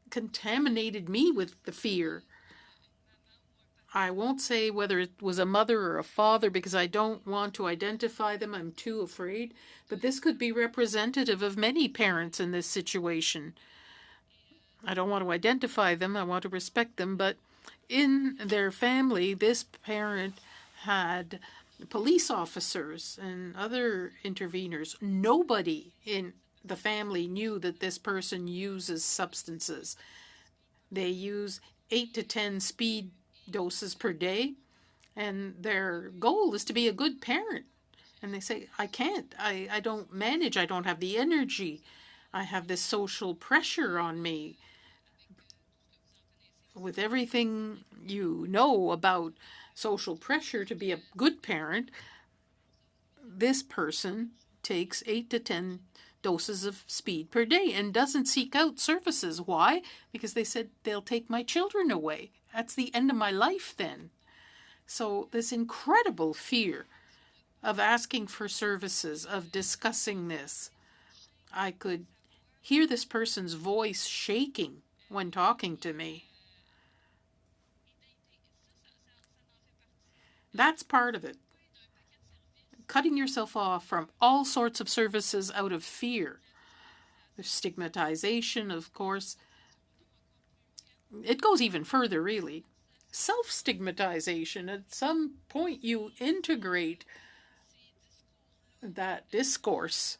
Speaker 2: contaminated me with the fear. I won't say whether it was a mother or a father because I don't want to identify them. I'm too afraid. But this could be representative of many parents in this situation. I don't want to identify them. I want to respect them. But in their family, this parent had police officers and other interveners. Nobody in the family knew that this person uses substances. They use 8 to 10 speed doses per day, and their goal is to be a good parent. And they say, I can't. I don't manage. I don't have the energy. I have this social pressure on me. With everything you know about social pressure to be a good parent, this person takes 8 to 10 doses of speed per day and doesn't seek out services. Why? Because they said, they'll take my children away. That's the end of my life then. So this incredible fear of asking for services, of discussing this. I could hear this person's voice shaking when talking to me. That's part of it. Cutting yourself off from all sorts of services out of fear. There's stigmatization, of course. It goes even further, really. Self-stigmatization. At some point, you integrate that discourse.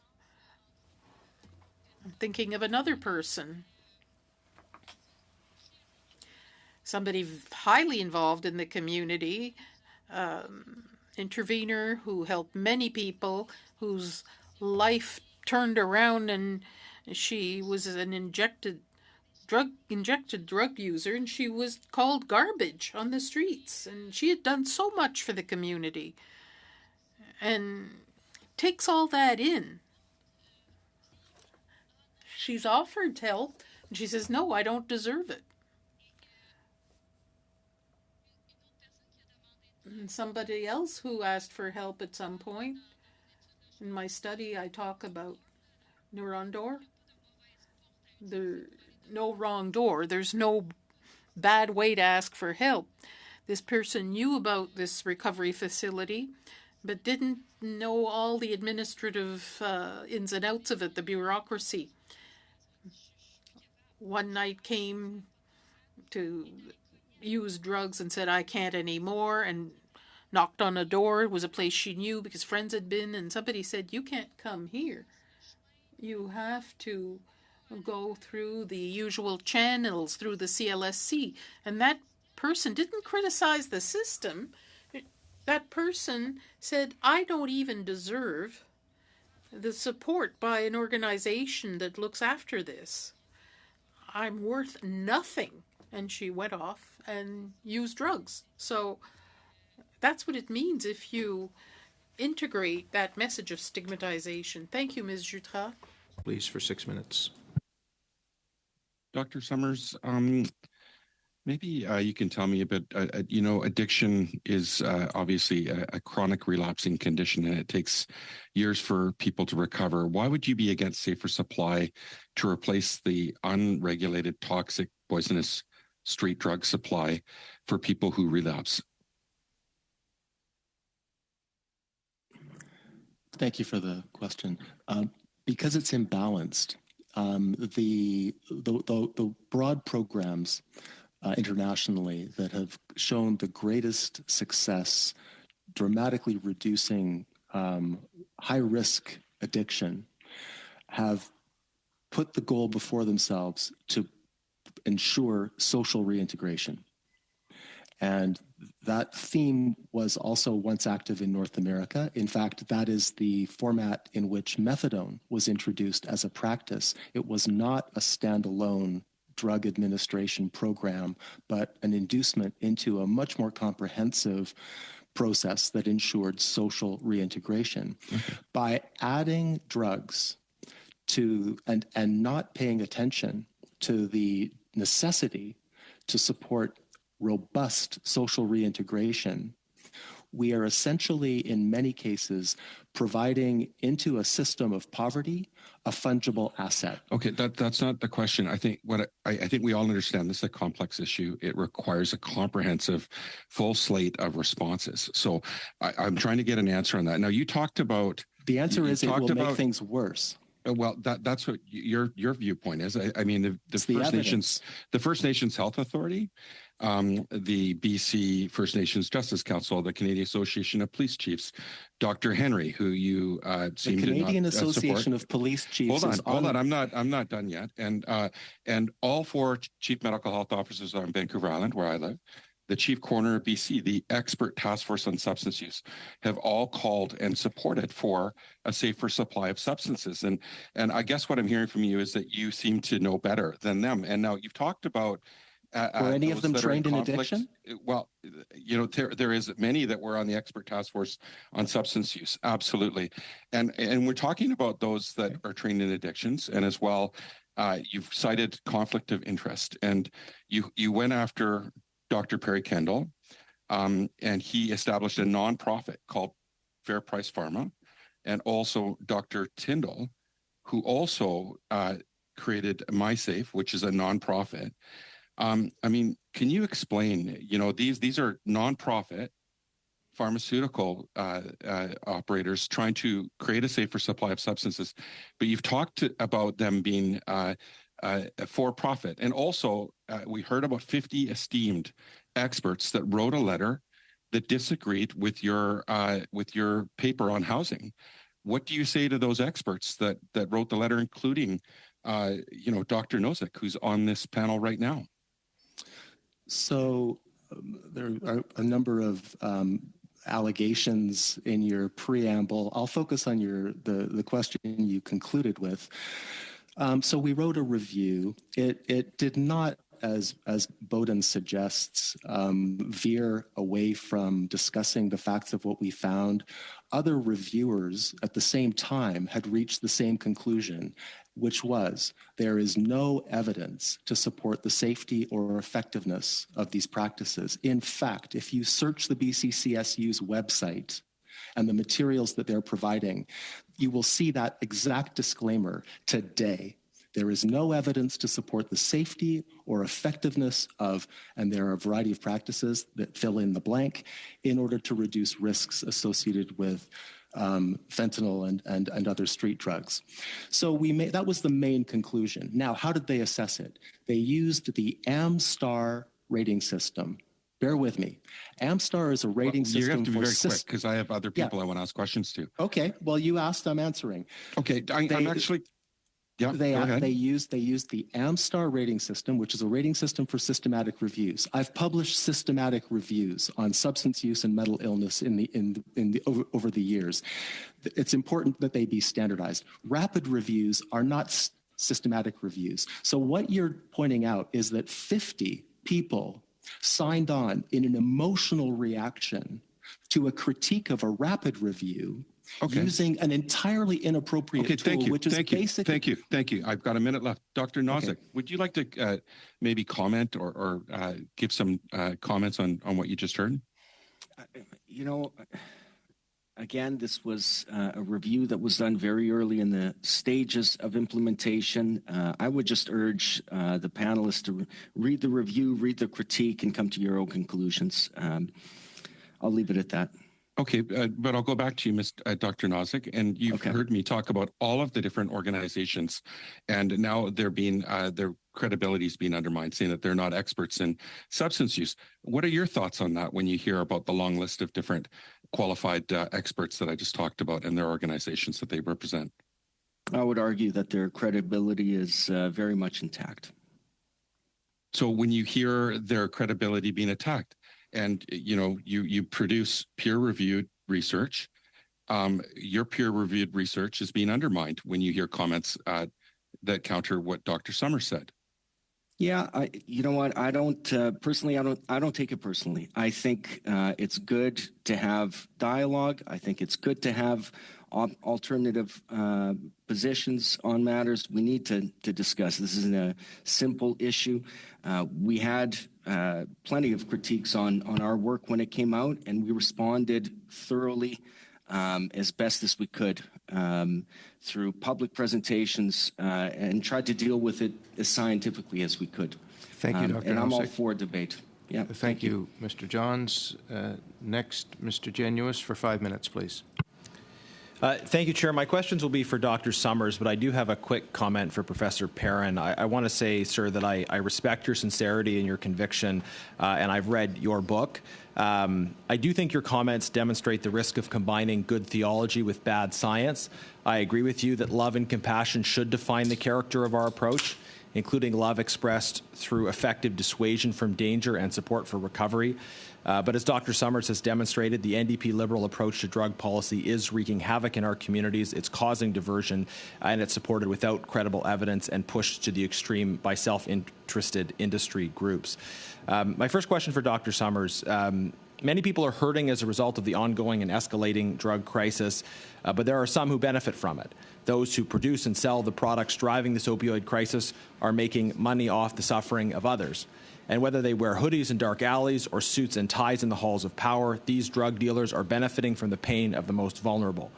Speaker 2: I'm thinking of another person, somebody highly involved in the community, intervener who helped many people, whose life turned around, and she was an injected drug user, and she was called garbage on the streets, and she had done so much for the community, and takes all that in. She's offered help, and she says, no, I don't deserve it. And somebody else who asked for help at some point, in my study I talk about neuron door. There's no wrong door. There's no bad way to ask for help. This person knew about this recovery facility, but didn't know all the administrative ins and outs of it, the bureaucracy. One night came to use drugs and said, I can't anymore, and knocked on a door. It was a place she knew because friends had been, and somebody said, you can't come here. You have to go through the usual channels, through the CLSC. And that person didn't criticize the system. That person said, I don't even deserve the support by an organization that looks after this. I'm worth nothing. And she went off and used drugs. So that's what it means if you integrate that message of stigmatization. Thank you, Ms. Jutras.
Speaker 1: Please, for 6 minutes.
Speaker 8: Dr. Summers, maybe you can tell me a bit, addiction is obviously a chronic relapsing condition, and it takes years for people to recover. Why would you be against safer supply to replace the unregulated, toxic, poisonous street drug supply for people who relapse?
Speaker 5: Thank you for the question. Because it's imbalanced, the broad programs internationally that have shown the greatest success dramatically reducing high-risk addiction have put the goal before themselves to ensure social reintegration. And that theme was also once active in North America. In fact, that is the format in which methadone was introduced as a practice. It was not a standalone drug administration program, but an inducement into a much more comprehensive process that ensured social reintegration. By adding drugs to and not paying attention to the necessity to support robust social reintegration, we are essentially, in many cases, providing into a system of poverty a fungible asset.
Speaker 8: Okay, that's not the question. I think I think we all understand this is a complex issue. It requires a comprehensive, full slate of responses. So I'm trying to get an answer on that. Now, you talked about
Speaker 5: the answer is it will make things worse.
Speaker 8: Well, that's what your viewpoint is. I mean, the First Nations Health Authority, the BC First Nations Justice Council, the Canadian Association of Police Chiefs, Dr. Henry, who you seem to not
Speaker 5: Canadian Association of Police Chiefs.
Speaker 8: Hold on. I'm not done yet. And all four chief medical health officers on Vancouver Island, where I live, the chief coroner of BC, the expert task force on substance use, have all called and supported for a safer supply of substances. And I guess what I'm hearing from you is that you seem to know better than them. And now you've talked about
Speaker 5: were any of them trained in addiction?
Speaker 8: Well, there is many that were on the expert task force on substance use. Absolutely. And we're talking about those that are trained in addictions. And as well, you've cited conflict of interest, and you went after Dr. Perry Kendall, and he established a nonprofit called Fair Price Pharma, and also Dr. Tyndall, who also created MySafe, which is a nonprofit. I mean, can you explain, these are nonprofit pharmaceutical operators trying to create a safer supply of substances, but you've talked about them being for profit. And also, we heard about 50 esteemed experts that wrote a letter that disagreed with your paper on housing. What do you say to those experts that wrote the letter, including, Dr. Nozick, who's on this panel right now?
Speaker 5: So there are a number of allegations in your preamble. I'll focus on the question you concluded with. So we wrote a review. It did not, as Bowden suggests, veer away from discussing the facts of what we found. Other reviewers at the same time had reached the same conclusion, which was there is no evidence to support the safety or effectiveness of these practices. In fact, if you search the BCCSU's website and the materials that they're providing, you will see that exact disclaimer today. There is no evidence to support the safety or effectiveness of, and there are a variety of practices that fill in the blank, in order to reduce risks associated with fentanyl and other street drugs. So that was the main conclusion. Now, how did they assess it? They used the AmStar rating system. Bear with me. AmStar is a rating system.
Speaker 8: You have to be very quick because I have other people I want to ask questions to.
Speaker 5: Okay. Well, you asked, I'm answering.
Speaker 8: Okay. I'm actually... Yeah,
Speaker 5: they used the AmStar rating system, which is a rating system for systematic reviews. I've published systematic reviews on substance use and mental illness over the years. It's important that they be standardized. Rapid reviews are not systematic reviews. So what you're pointing out is that 50 people signed on in an emotional reaction to a critique of a rapid review. Okay. Using an entirely inappropriate tool, which is basically...
Speaker 8: Thank you. I've got a minute left. Dr. Nozick, would you like to maybe comment or give some comments on what you just heard?
Speaker 3: Again, this was a review that was done very early in the stages of implementation. I would just urge the panelists to read the review, read the critique, and come to your own conclusions. I'll leave it at that.
Speaker 8: Okay, but I'll go back to you, Dr. Nozick, and you've heard me talk about all of the different organizations, and now their credibility is being undermined, saying that they're not experts in substance use. What are your thoughts on that when you hear about the long list of different qualified experts that I just talked about and their organizations that they represent?
Speaker 3: I would argue that their credibility is very much intact.
Speaker 8: So when you hear their credibility being attacked, and you produce peer-reviewed research, your peer-reviewed research is being undermined when you hear comments that counter what Dr. Summers said.
Speaker 3: Yeah, you know what? I don't take it personally. I think it's good to have dialogue. I think it's good to have alternative positions on matters. We need to discuss. This isn't a simple issue. We had plenty of critiques on our work when it came out, and we responded thoroughly as best as we could through public presentations and tried to deal with it as scientifically as we could.
Speaker 1: Thank you, Dr.
Speaker 3: And I'm all
Speaker 1: Nozick.
Speaker 3: for debate. Yeah.
Speaker 1: Thank you, Mr. Johns. Next, Mr. Genuis for 5 minutes, please.
Speaker 9: Thank you, Chair. My questions will be for Dr. Summers, but I do have a quick comment for Professor Perrin. I want to say, sir, that I respect your sincerity and your conviction, and I've read your book. I do think your comments demonstrate the risk of combining good theology with bad science. I agree with you that love and compassion should define the character of our approach, including love expressed through effective dissuasion from danger and support for recovery. But as Dr. Summers has demonstrated, the NDP Liberal approach to drug policy is wreaking havoc in our communities. It's causing diversion, and it's supported without credible evidence and pushed to the extreme by self-interested industry groups. My first question for Dr. Summers. Many people are hurting as a result of the ongoing and escalating drug crisis, but there are some who benefit from it. Those who produce and sell the products driving this opioid crisis are making money off the suffering of others. And whether they wear hoodies in dark alleys or suits and ties in the halls of power, these drug dealers are benefiting from the pain of the most vulnerable.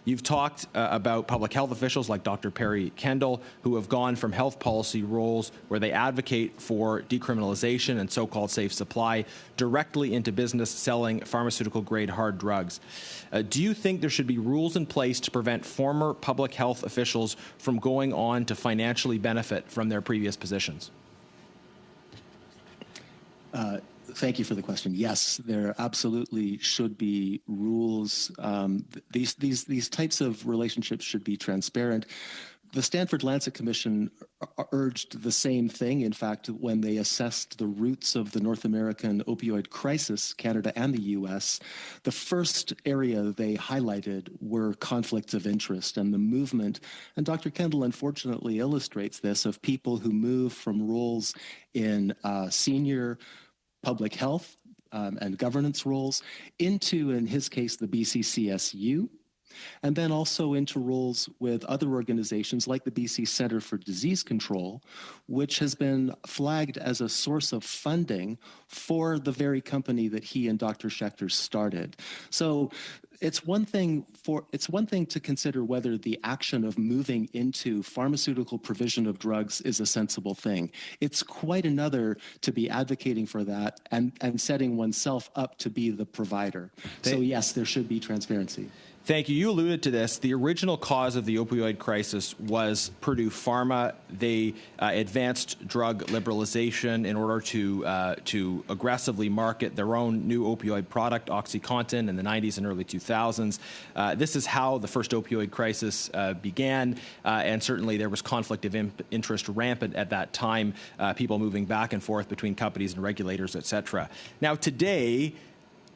Speaker 9: You've talked about public health officials like Dr. Perry Kendall, who have gone from health policy roles where they advocate for decriminalization and so-called safe supply directly into business selling pharmaceutical-grade hard drugs. Do you think there should be rules in place to prevent former public health officials from going on to financially benefit from their previous positions?
Speaker 5: Thank you for the question. Yes, there absolutely should be rules. These types of relationships should be transparent. The Stanford Lancet Commission urged the same thing. In fact, when they assessed the roots of the North American opioid crisis, Canada and the U.S., the first area they highlighted were conflicts of interest and the movement. And Dr. Kendall unfortunately illustrates this, of people who move from roles in senior public health and governance roles into, in his case, the BCCSU, and then also into roles with other organizations like the BC Centre for Disease Control, which has been flagged as a source of funding for the very company that he and Dr. Schechter started. So it's one thing to consider whether the action of moving into pharmaceutical provision of drugs is a sensible thing. It's quite another to be advocating for that and setting oneself up to be the provider. So yes, there should be transparency.
Speaker 9: Thank you. You alluded to this. The original cause of the opioid crisis was Purdue Pharma. They advanced drug liberalization in order to aggressively market their own new opioid product, OxyContin, in the 90s and early 2000s. This is how the first opioid crisis began, and certainly there was conflict of interest rampant at that time, people moving back and forth between companies and regulators, et cetera. Now, today,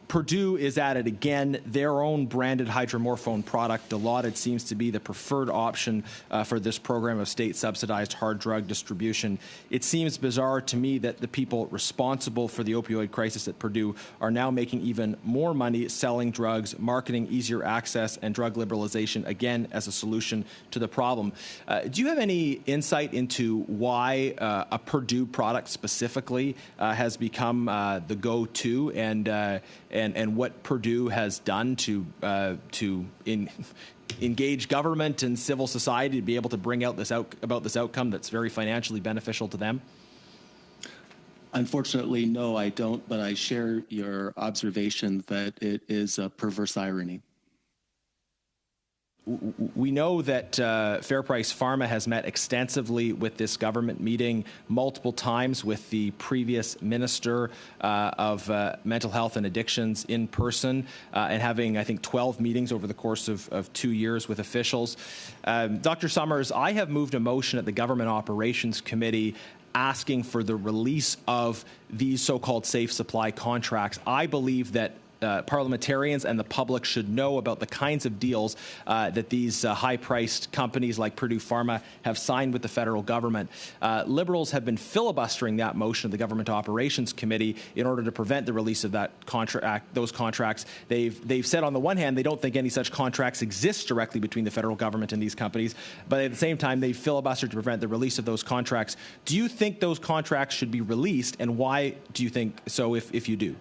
Speaker 9: Purdue is at it again. Their own branded hydromorphone product, Dilaudid, seems to be the preferred option for this program of state-subsidized hard drug distribution. It seems bizarre to me that the people responsible for the opioid crisis at Purdue are now making even more money selling drugs, marketing easier access, and drug liberalization, again, as a solution to the problem. Do you have any insight into why a Purdue product specifically has become the go-to, and what Purdue has done to engage government and civil society to be able to bring out this outcome that's very financially beneficial to them?
Speaker 5: Unfortunately, no, I don't, but I share your observation that it is a perverse irony.
Speaker 9: We know that Fair Price Pharma has met extensively with this government, meeting multiple times with the previous minister of mental health and addictions in person, and having, I think, 12 meetings over the course of 2 years with officials. Dr. Summers, I have moved a motion at the Government Operations Committee asking for the release of these so-called safe supply contracts. I believe that parliamentarians and the public should know about the kinds of deals that these high-priced companies like Purdue Pharma have signed with the federal government. Liberals have been filibustering that motion of the Government Operations Committee in order to prevent the release of those contracts. They've said on the one hand they don't think any such contracts exist directly between the federal government and these companies, but at the same time they've filibustered to prevent the release of those contracts. Do you think those contracts should be released, and why do you think so if you do?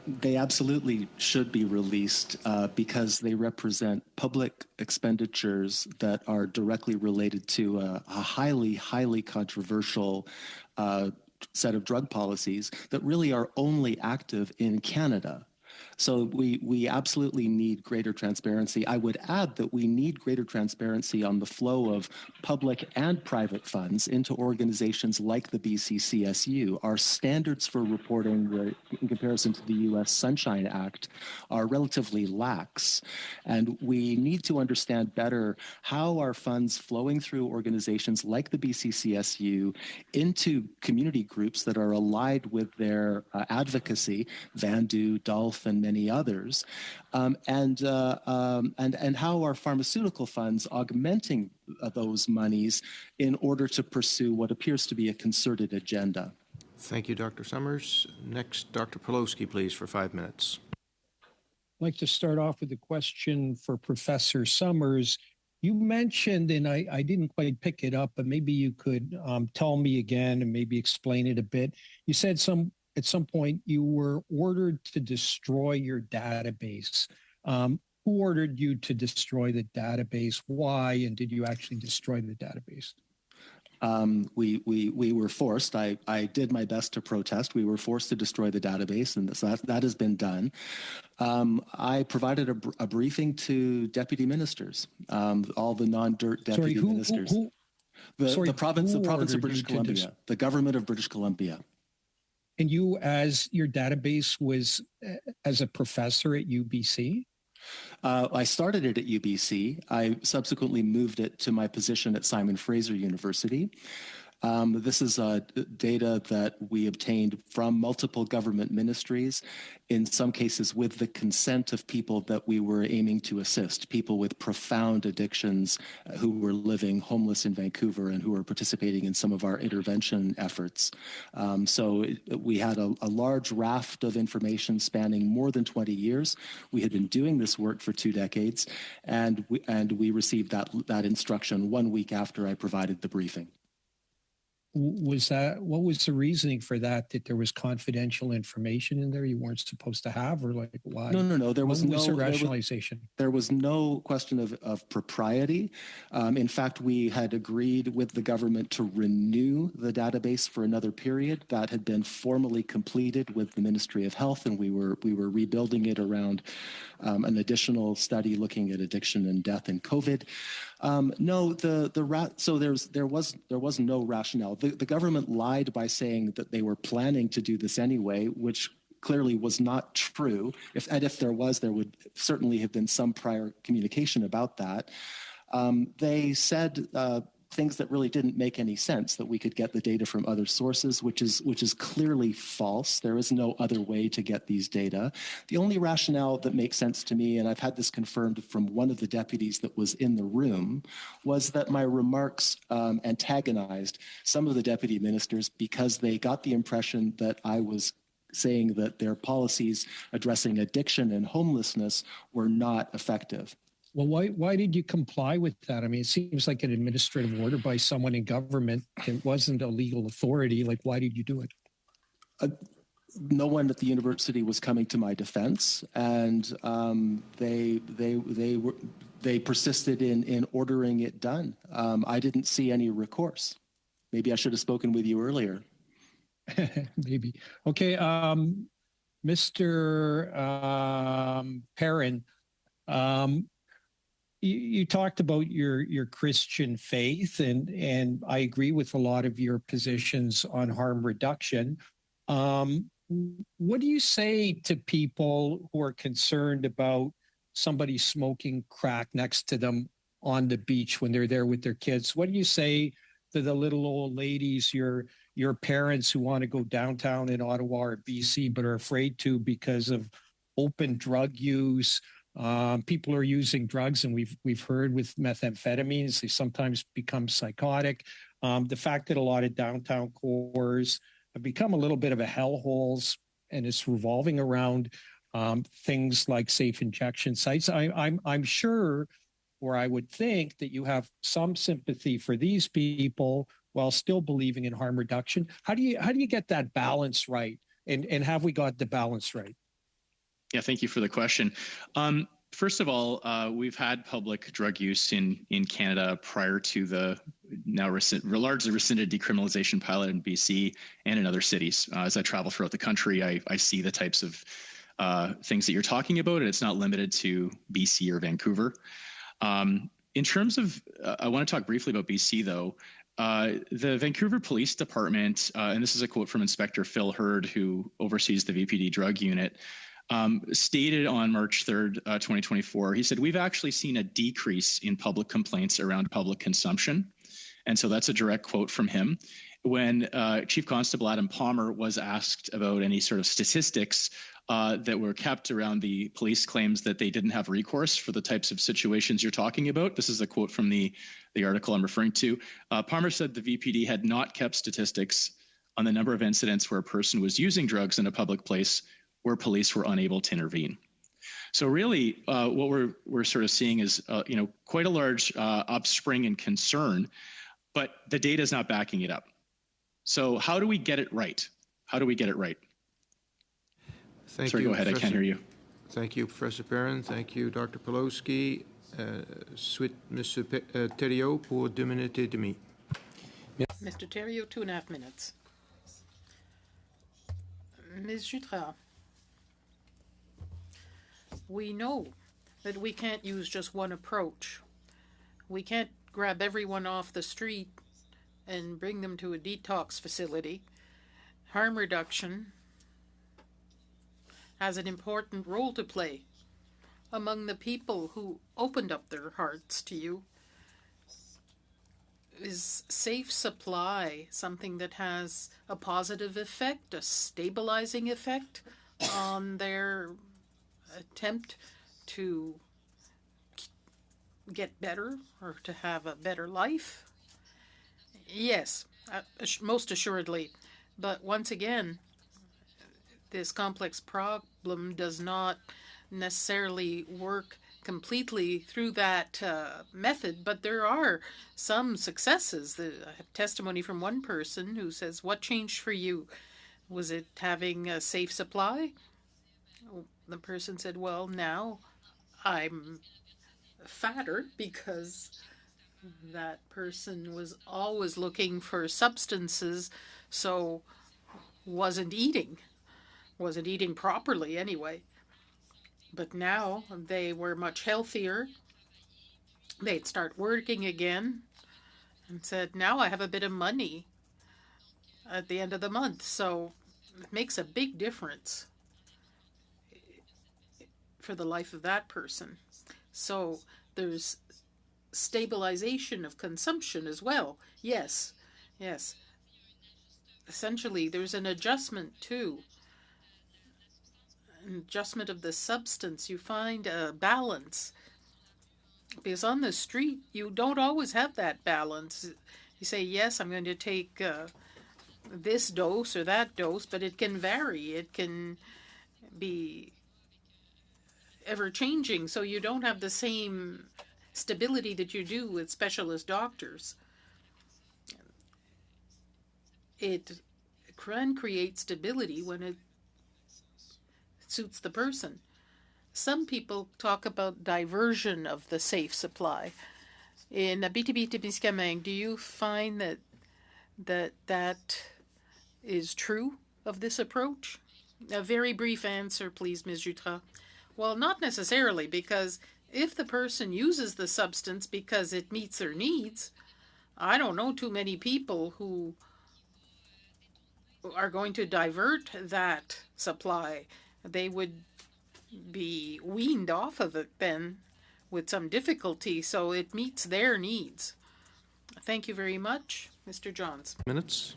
Speaker 5: They absolutely should be released because they represent public expenditures that are directly related to a highly, highly controversial set of drug policies that really are only active in Canada. So we absolutely need greater transparency. I would add that we need greater transparency on the flow of public and private funds into organizations like the BCCSU. Our standards for reporting in comparison to the U.S. Sunshine Act are relatively lax. And we need to understand better how our funds flowing through organizations like the BCCSU into community groups that are allied with their advocacy, Vandu, Dolph, and many others, and how are pharmaceutical funds augmenting those monies in order to pursue what appears to be a concerted agenda.
Speaker 1: Thank you, Dr. Summers. Next, Dr. Pawlowski, please, for 5 minutes.
Speaker 10: I'd like to start off with a question for Professor Summers. You mentioned, and I didn't quite pick it up, but maybe you could tell me again and maybe explain it a bit. You said at some point you were ordered to destroy your database. Who ordered you to destroy the database? Why? And did you actually destroy the database?
Speaker 5: We were forced. I did my best to protest. We were forced to destroy the database, and so that has been done. I provided a briefing to deputy ministers, all the non-dirt deputy ministers. The province of British Columbia, the government of British Columbia.
Speaker 10: And you, as your database was as a professor at UBC?
Speaker 5: I started it at UBC. I subsequently moved it to my position at Simon Fraser University. This is data that we obtained from multiple government ministries, in some cases with the consent of people that we were aiming to assist, people with profound addictions who were living homeless in Vancouver and who were participating in some of our intervention efforts. So we had a large raft of information spanning more than 20 years. We had been doing this work for 2 decades, and we received that instruction 1 week after I provided the briefing.
Speaker 10: What was the reasoning for that there was confidential information in there you weren't supposed to have, or like why?
Speaker 5: No. There was no
Speaker 10: rationalization.
Speaker 5: There was no question of propriety. In fact, we had agreed with the government to renew the database for another period. That had been formally completed with the Ministry of Health, and we were rebuilding it around an additional study looking at addiction and death in COVID. So there was no rationale. The government lied by saying that they were planning to do this anyway, which clearly was not true. If there was, there would certainly have been some prior communication about that. They said things that really didn't make any sense, that we could get the data from other sources, which is clearly false. There is no other way to get these data. The only rationale that makes sense to me, and I've had this confirmed from one of the deputies that was in the room, was that my remarks antagonized some of the deputy ministers because they got the impression that I was saying that their policies addressing addiction and homelessness were not effective.
Speaker 10: Well, why did you comply with that? I mean, it seems like an administrative order by someone in government. It wasn't a legal authority. Like, why did you do it?
Speaker 5: No one at the university was coming to my defense, and they persisted in ordering it done. I didn't see any recourse. Maybe I should have spoken with you earlier.
Speaker 10: Maybe. Okay, Mr. Perrin. You talked about your Christian faith, and I agree with a lot of your positions on harm reduction. What do you say to people who are concerned about somebody smoking crack next to them on the beach when they're there with their kids? What do you say to the little old ladies, your parents who want to go downtown in Ottawa or BC but are afraid to because of open drug use? People are using drugs, and we've heard with methamphetamines, they sometimes become psychotic. The fact that a lot of downtown cores have become a little bit of a hellholes, and it's revolving around things like safe injection sites. I'm sure, or I would think, that you have some sympathy for these people while still believing in harm reduction. How do you get that balance right? And have we got the balance right?
Speaker 4: Yeah, thank you for the question. First of all, we've had public drug use in Canada prior to the now largely rescinded decriminalization pilot in BC and in other cities. As I travel throughout the country, I see the types of things that you're talking about, and it's not limited to BC or Vancouver. In terms of, I want to talk briefly about BC, though. The Vancouver Police Department, and this is a quote from Inspector Phil Hurd, who oversees the VPD drug unit, stated on March 3rd, 2024, he said, "We've actually seen a decrease in public complaints around public consumption." And so that's a direct quote from him. When Chief Constable Adam Palmer was asked about any sort of statistics that were kept around the police claims that they didn't have recourse for the types of situations you're talking about, this is a quote from the article I'm referring to, Palmer said the VPD had not kept statistics on the number of incidents where a person was using drugs in a public place where police were unable to intervene. So really, what we're sort of seeing is, quite a large upspring in concern, but the data is not backing it up. So how do we get it right? How do we get it right?
Speaker 1: Sorry,
Speaker 4: go ahead.
Speaker 1: Professor.
Speaker 4: I can't hear you.
Speaker 1: Thank you, Professor Perrin. Thank you, Dr. Pawlowski. Suite, Monsieur Thériault, pour 2 minutes et demie.
Speaker 2: Mr. Thériault, 2.5 minutes. Ms. Jutras, we know that we can't use just one approach. We can't grab everyone off the street and bring them to a detox facility. Harm reduction has an important role to play. Among the people who opened up their hearts to you, is safe supply something that has a positive effect, a stabilizing effect on their attempt to get better or to have a better life? Yes, most assuredly. But once again, this complex problem does not necessarily work completely through that method, but there are some successes. I have testimony from one person who says, "What changed for you? Was it having a safe supply?" The person said, "Well, now I'm fatter," because that person was always looking for substances, so wasn't eating properly anyway. But now they were much healthier. They'd start working again and said, "Now I have a bit of money at the end of the month." So it makes a big difference for the life of that person. So there's stabilization of consumption as well. Yes. Essentially, there's an adjustment too. An adjustment of the substance. You find a balance. Because on the street, you don't always have that balance. You say, "Yes, I'm going to take this dose or that dose," but it can vary. It can be ever-changing, so you don't have the same stability that you do with specialist doctors. It can create stability when it suits the person. Some people talk about diversion of the safe supply. In Abitibi-Témiscamingue, do you find that is true of this approach? A very brief answer, please, Ms. Jutras. Well, not necessarily, because if the person uses the substance because it meets their needs, I don't know too many people who are going to divert that supply. They would be weaned off of it then with some difficulty, so it meets their needs. Thank you very much. Mr. Johns.
Speaker 1: Minutes.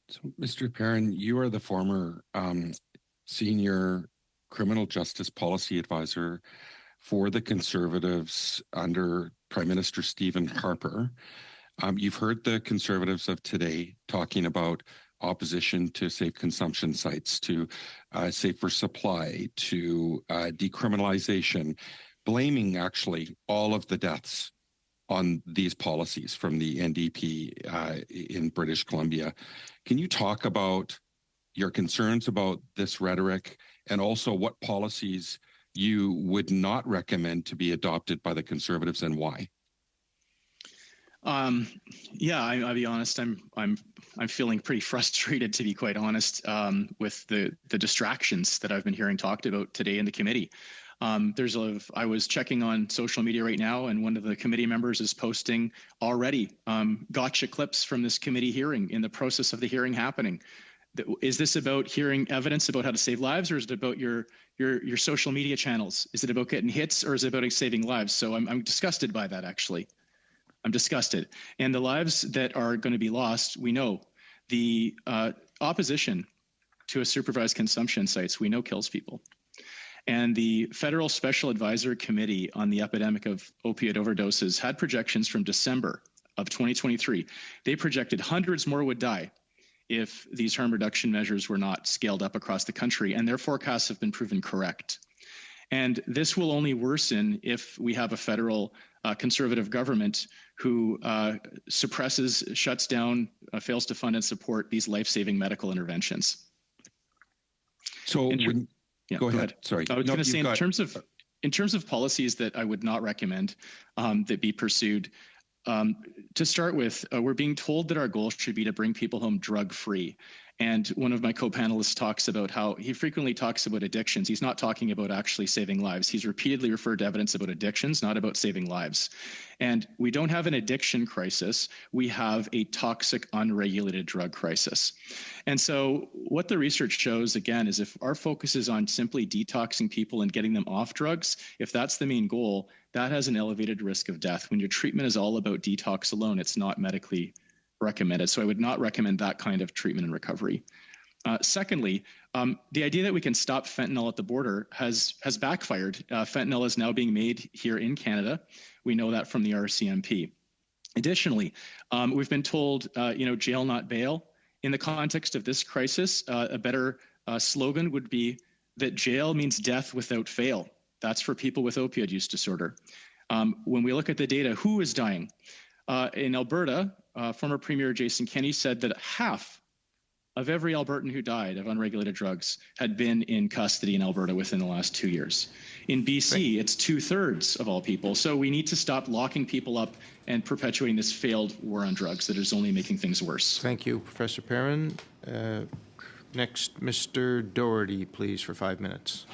Speaker 8: So, Mr. Perrin, you are the former senior criminal justice policy advisor for the Conservatives under Prime Minister Stephen Harper. You've heard the Conservatives of today talking about opposition to safe consumption sites, to safer supply, to decriminalization, blaming actually all of the deaths on these policies from the NDP in British Columbia. Can you talk about your concerns about this rhetoric and also what policies you would not recommend to be adopted by the Conservatives and why?
Speaker 4: I'll be honest. I'm feeling pretty frustrated, to be quite honest, with the distractions that I've been hearing talked about today in the committee. I was checking on social media right now, and one of the committee members is posting already gotcha clips from this committee hearing in the process of the hearing happening. Is this about hearing evidence about how to save lives, or is it about your social media channels? Is it about getting hits, or is it about saving lives? So I'm disgusted by that, actually. I'm disgusted. And the lives that are going to be lost, we know. The opposition to a supervised consumption sites, we know, kills people. And the Federal Special Advisory Committee on the Epidemic of Opioid Overdoses had projections from December of 2023. They projected hundreds more would die if these harm reduction measures were not scaled up across the country, and their forecasts have been proven correct. And this will only worsen if we have a federal conservative government who suppresses, shuts down, fails to fund and support these life-saving medical interventions.
Speaker 8: So go ahead. Sorry.
Speaker 4: I was going to say, in terms of policies that I would not recommend that be pursued, to start with, we're being told that our goal should be to bring people home drug-free. And one of my co-panelists talks about how he frequently talks about addictions. He's not talking about actually saving lives. He's repeatedly referred to evidence about addictions, not about saving lives. And we don't have an addiction crisis. We have a toxic, unregulated drug crisis. And so what the research shows, again, is if our focus is on simply detoxing people and getting them off drugs, if that's the main goal, that has an elevated risk of death. When your treatment is all about detox alone, it's not medically recommended. So I would not recommend that kind of treatment and recovery. Secondly, the idea that we can stop fentanyl at the border has backfired. Fentanyl is now being made here in Canada. We know that from the RCMP. Additionally, we've been told, jail not bail. In the context of this crisis, a better slogan would be that jail means death without fail. That's for people with opioid use disorder. When we look at the data, who is dying? In Alberta, former Premier Jason Kenney said that half of every Albertan who died of unregulated drugs had been in custody in Alberta within the last 2 years. In BC, it's 2/3 of all people. So we need to stop locking people up and perpetuating this failed war on drugs that is only making things worse.
Speaker 1: Thank you, Professor Perrin. Next, Mr. Doherty, please, for 5 minutes.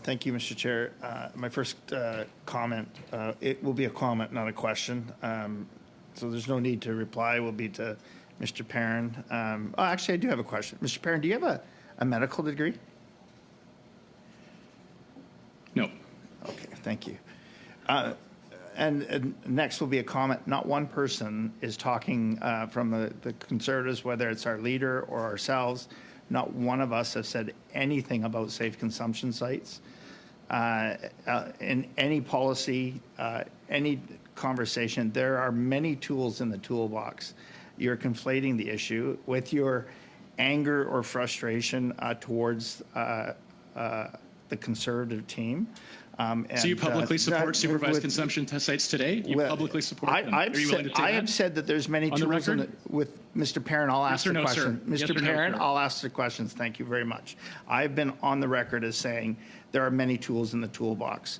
Speaker 11: Thank you, Mr. Chair. My first comment, it will be a comment, not a question. So there's no need to reply, will be to Mr. Perrin. Actually, I do have a question. Mr. Perrin, do you have a medical degree?
Speaker 4: No.
Speaker 11: Okay, thank you. And next will be a comment. Not one person is talking from the Conservatives, whether it's our leader or ourselves. Not one of us have said anything about safe consumption sites. In any policy, any conversation, there are many tools in the toolbox. You're conflating the issue with your anger or frustration towards the Conservative team.
Speaker 4: So you publicly support supervised consumption sites today? You publicly support them?
Speaker 11: I have said that there's many tools with Mr. Perrin. I'll ask the question. Mr. Perrin, I'll ask the questions. Thank you very much. I've been on the record as saying there are many tools in the toolbox.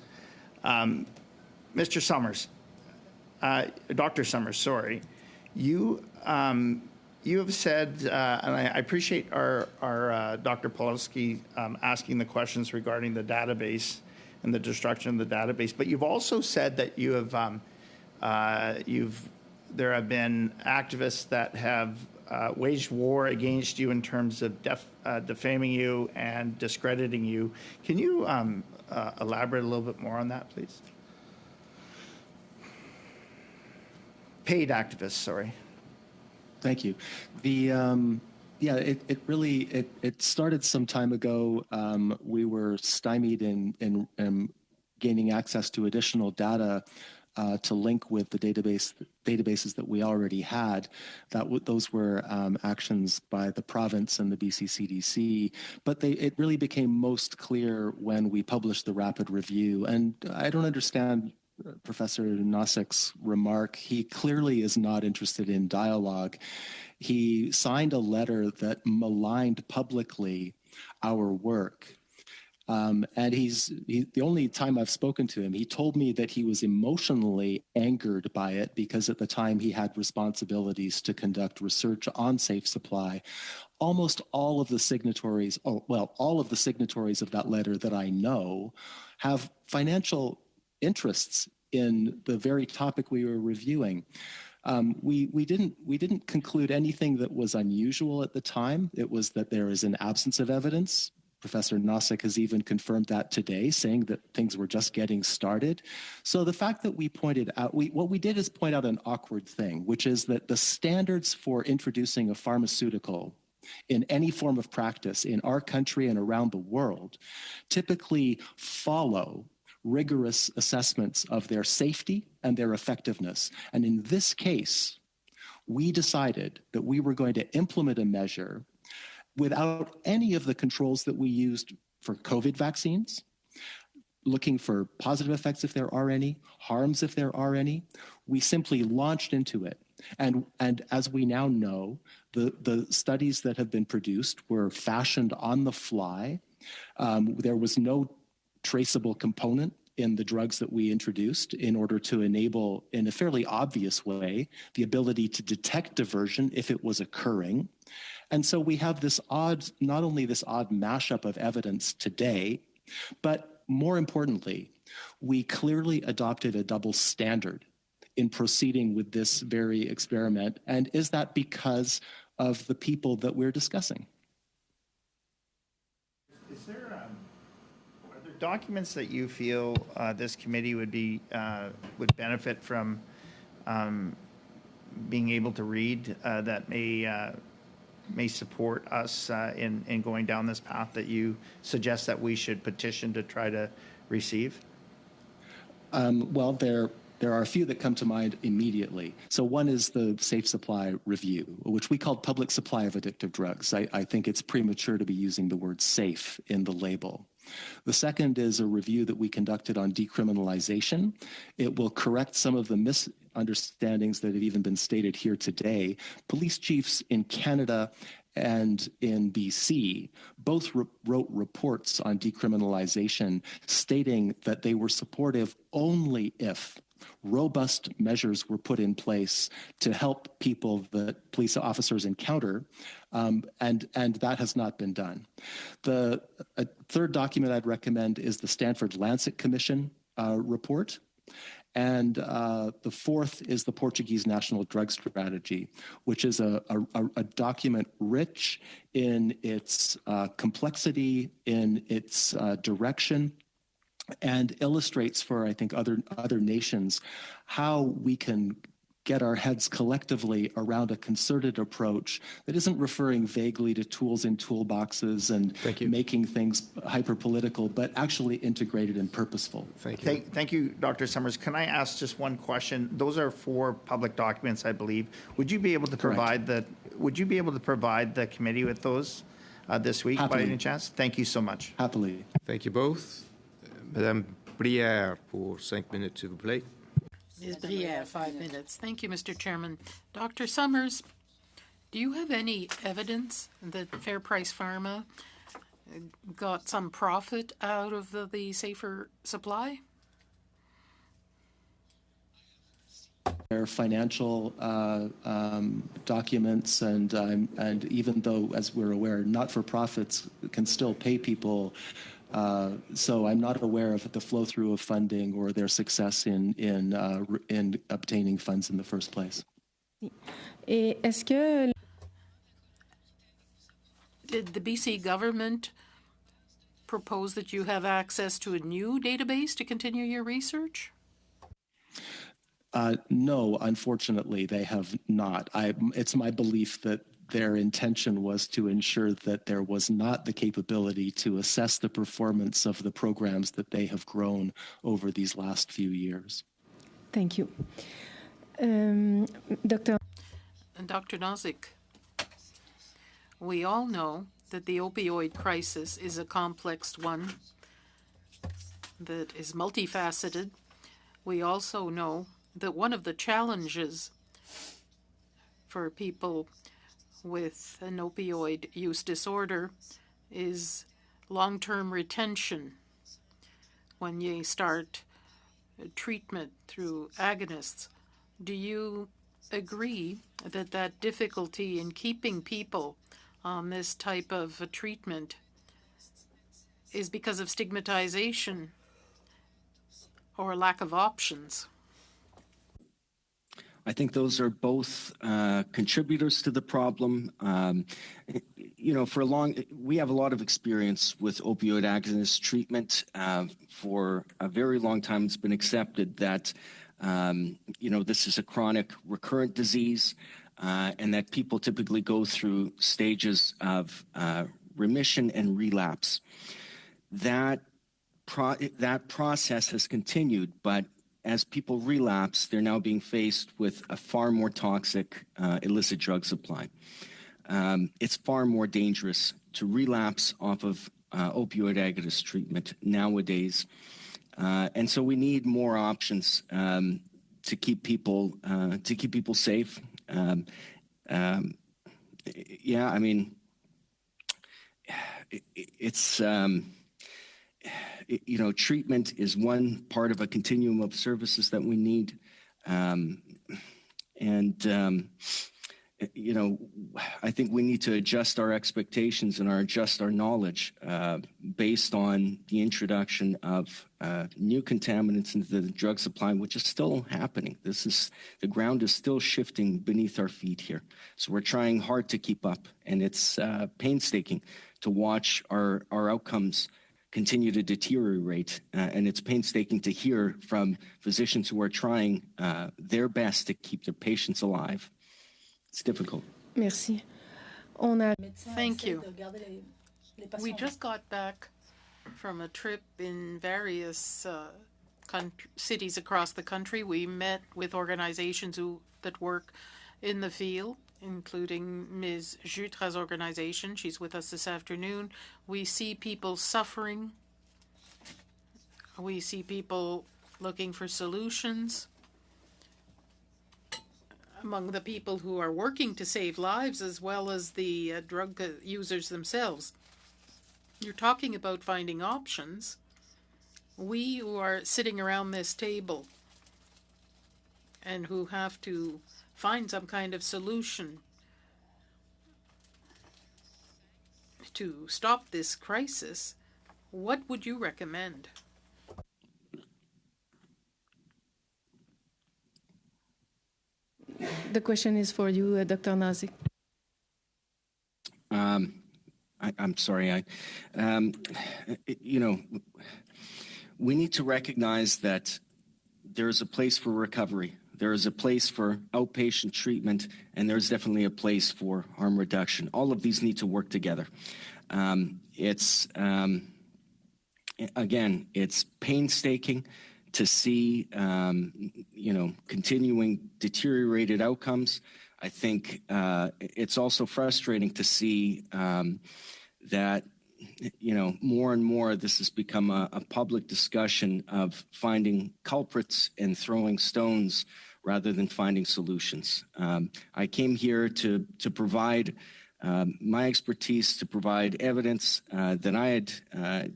Speaker 11: Mr. Summers, Dr. Summers, sorry, you have said, and I appreciate our Dr. Polowski asking the questions regarding the database and the destruction of the database, but you've also said that you have there have been activists that have waged war against you in terms of defaming you and discrediting you. Can you elaborate a little bit more on that, please? Paid activists, sorry.
Speaker 5: Thank you. It really started some time ago. We were stymied in gaining access to additional data to link with the databases that we already had. Those were actions by the province and the BC CDC, but it really became most clear when we published the rapid review. And I don't understand Professor Nosik's remark. He clearly is not interested in dialogue. He signed a letter that maligned publicly our work. And the only time I've spoken to him, he told me that he was emotionally angered by it because at the time he had responsibilities to conduct research on safe supply. Almost all of the signatories, all of the signatories of that letter that I know have financial interests in the very topic we were reviewing. We didn't conclude anything that was unusual at the time. It was that there is an absence of evidence. Professor Nosik has even confirmed that today, saying that things were just getting started. So the fact that we pointed out, what we did is point out an awkward thing, which is that the standards for introducing a pharmaceutical in any form of practice in our country and around the world typically follow rigorous assessments of their safety and their effectiveness. And in this case, we decided that we were going to implement a measure without any of the controls that we used for COVID vaccines, looking for positive effects if there are any, harms if there are any. We simply launched into it. And as we now know, the studies that have been produced were fashioned on the fly. There was no traceable component in the drugs that we introduced in order to enable, in a fairly obvious way, the ability to detect diversion if it was occurring. And so we have this not only this odd mashup of evidence today, but more importantly, we clearly adopted a double standard in proceeding with this very experiment. And is that because of the people that we're discussing?
Speaker 11: Is there, are there documents that you feel this committee would benefit from being able to read that may support us in going down this path that you suggest that we should petition to try to receive?
Speaker 5: Well, there are a few that come to mind immediately. So one is the Safe Supply Review, which we call Public Supply of Addictive Drugs. I think it's premature to be using the word safe in the label. The second is a review that we conducted on decriminalization. It will correct some of the misunderstandings that have even been stated here today. Police chiefs in Canada and in BC both wrote reports on decriminalization stating that they were supportive only if robust measures were put in place to help people that police officers encounter, and that has not been done. The third document I'd recommend is the Stanford Lancet Commission report. And the fourth is the Portuguese National Drug Strategy, which is a document rich in its complexity, in its direction, and illustrates for, I think, other nations how we can get our heads collectively around a concerted approach that isn't referring vaguely to tools in toolboxes and making things hyper-political, but actually integrated and purposeful.
Speaker 1: Thank you.
Speaker 11: Thank you, Dr. Summers. Can I ask just one question? Those are 4 public documents, I believe. Would you be able to provide the committee with those this week by any chance? Thank you so much.
Speaker 5: Happily.
Speaker 1: Thank you both. Madame Brière pour 5 minutes, s'il vous plaît.
Speaker 2: Ms. Brière, 5 minutes. Thank you, Mr. Chairman. Dr. Summers, do you have any evidence that Fair Price Pharma got some profit out of the safer supply?
Speaker 5: Their financial documents, and even though, as we're aware, not-for-profits can still pay people. So I'm not aware of the flow through of funding or their success in obtaining funds in the first place.
Speaker 2: Did the BC government propose that you have access to a new database to continue your research?
Speaker 5: No, unfortunately, they have not. It's my belief that their intention was to ensure that there was not the capability to assess the performance of the programs that they have grown over these last few years.
Speaker 12: Thank you.
Speaker 2: Dr. Nozick, we all know that the opioid crisis is a complex one that is multifaceted. We also know that one of the challenges for people with an opioid use disorder is long-term retention. When you start treatment through agonists, do you agree that that difficulty in keeping people on this type of treatment is because of stigmatization or lack of options?
Speaker 3: I think those are both contributors to the problem. We have a lot of experience with opioid agonist treatment. For a very long time, it's been accepted that, this is a chronic recurrent disease, and that people typically go through stages of remission and relapse. That process has continued, but as people relapse, they're now being faced with a far more toxic illicit drug supply. It's far more dangerous to relapse off of opioid agonist treatment nowadays And so we need more options to keep people safe. Yeah, I mean, it's treatment is one part of a continuum of services that we need, I think we need to adjust our expectations and adjust our knowledge based on the introduction of new contaminants into the drug supply, which is still happening. The ground is still shifting beneath our feet here. So we're trying hard to keep up, and it's painstaking to watch our outcomes continue to deteriorate, and it's painstaking to hear from physicians who are trying their best to keep their patients alive. It's difficult.
Speaker 12: Merci.
Speaker 2: Thank you. We just got back from a trip in various cities across the country. We met with organizations that work in the field, including Ms. Jutre's organization. She's with us this afternoon. We see people suffering. We see people looking for solutions. Among the people who are working to save lives, as well as the drug users themselves. You're talking about finding options. We who are sitting around this table and who have to find some kind of solution to stop this crisis, what would you recommend?
Speaker 12: The question is for you, Dr. Nazik.
Speaker 3: I'm sorry. We need to recognize that there is a place for recovery. There is a place for outpatient treatment, and there's definitely a place for harm reduction. All of these need to work together. It's painstaking to see, continuing deteriorated outcomes. I think it's also frustrating to see that, more and more this has become a public discussion of finding culprits and throwing stones rather than finding solutions. I came here to provide my expertise, to provide evidence that I had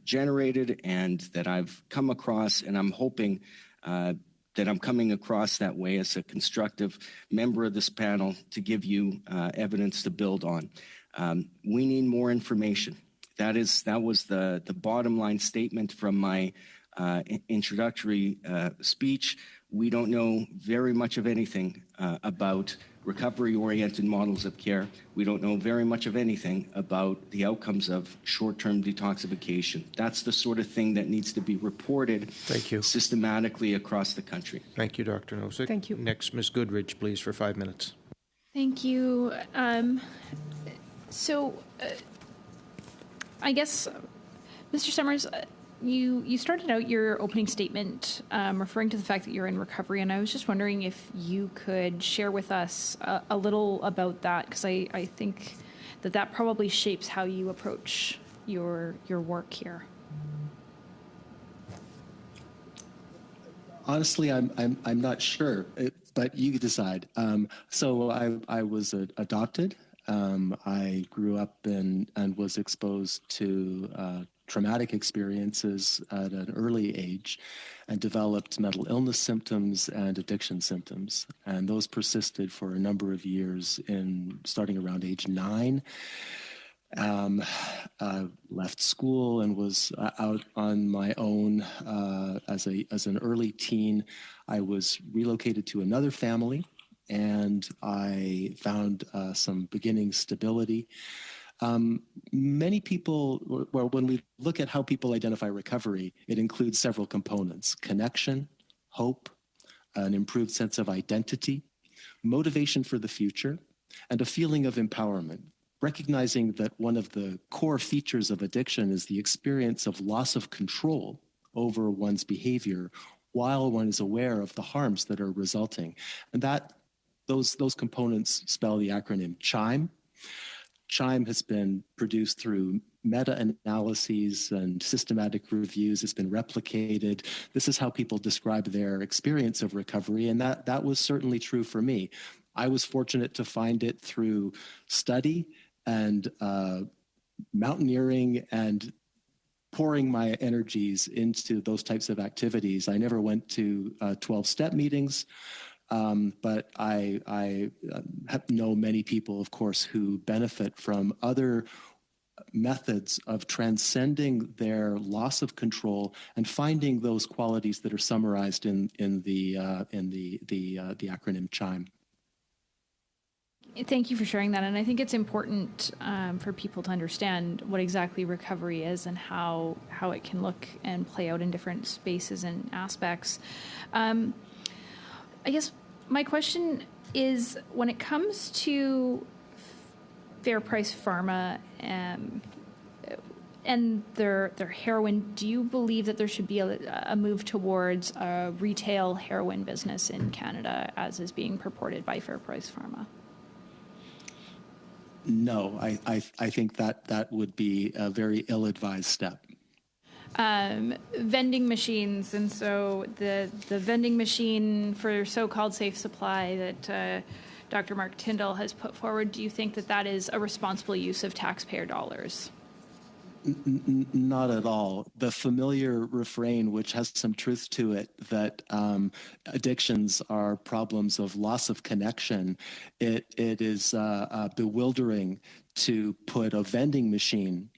Speaker 3: generated and that I've come across, and I'm hoping that I'm coming across that way as a constructive member of this panel to give you evidence to build on. We need more information. That was the bottom line statement from my introductory speech. We don't know very much of anything about recovery-oriented models of care. We don't know very much of anything about the outcomes of short-term detoxification. That's the sort of thing that needs to be reported systematically across the country.
Speaker 1: Thank you, Dr. Nosik.
Speaker 12: Thank you.
Speaker 1: Next, Ms. Goodrich, please, for 5 minutes.
Speaker 6: Thank you. I guess, Mr. Summers, you started out your opening statement referring to the fact that you're in recovery, and I was just wondering if you could share with us a little about that, because I think that probably shapes how you approach your work here.
Speaker 5: Honestly, I'm not sure, but you decide. So I was adopted. I grew up and was exposed to traumatic experiences at an early age and developed mental illness symptoms and addiction symptoms. And those persisted for a number of years starting around age 9. Left school and was out on my own as an early teen. I was relocated to another family, and I found some beginning stability. Many people, well, when we look at how people identify recovery, it includes several components: connection, hope, an improved sense of identity, motivation for the future, and a feeling of empowerment. Recognizing that one of the core features of addiction is the experience of loss of control over one's behavior while one is aware of the harms that are resulting. And those components spell the acronym CHIME. CHIME has been produced through meta-analyses and systematic reviews. It's been replicated. This is how people describe their experience of recovery, and that was certainly true for me. I was fortunate to find it through study and mountaineering and pouring my energies into those types of activities. I never went to 12-step meetings, but I know many people, of course, who benefit from other methods of transcending their loss of control and finding those qualities that are summarized in the acronym CHIME.
Speaker 6: Thank you for sharing that. And I think it's important for people to understand what exactly recovery is and how it can look and play out in different spaces and aspects. I guess my question is, when it comes to Fair Price Pharma and their heroin, do you believe that there should be a move towards a retail heroin business in Canada, as is being purported by Fair Price Pharma?
Speaker 5: No, I think that would be a very ill-advised step.
Speaker 6: Vending machines, and so the vending machine for so-called safe supply that Dr. Mark Tyndall has put forward, do you think that is a responsible use of taxpayer dollars?
Speaker 5: Not at all. The familiar refrain, which has some truth to it, that addictions are problems of loss of connection, it is bewildering to put a vending machine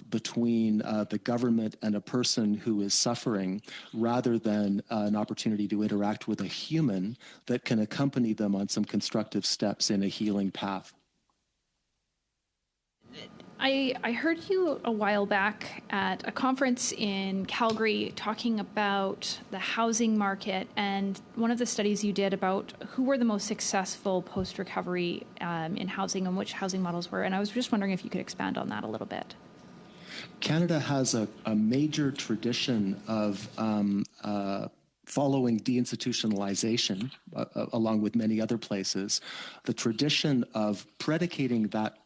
Speaker 5: between the government and a person who is suffering, rather than an opportunity to interact with a human that can accompany them on some constructive steps in a healing path.
Speaker 6: I heard you a while back at a conference in Calgary talking about the housing market, and one of the studies you did about who were the most successful post-recovery in housing and which housing models were. And I was just wondering if you could expand on that a little bit.
Speaker 5: Canada has a major tradition of following deinstitutionalization, along with many other places, the tradition of predicating that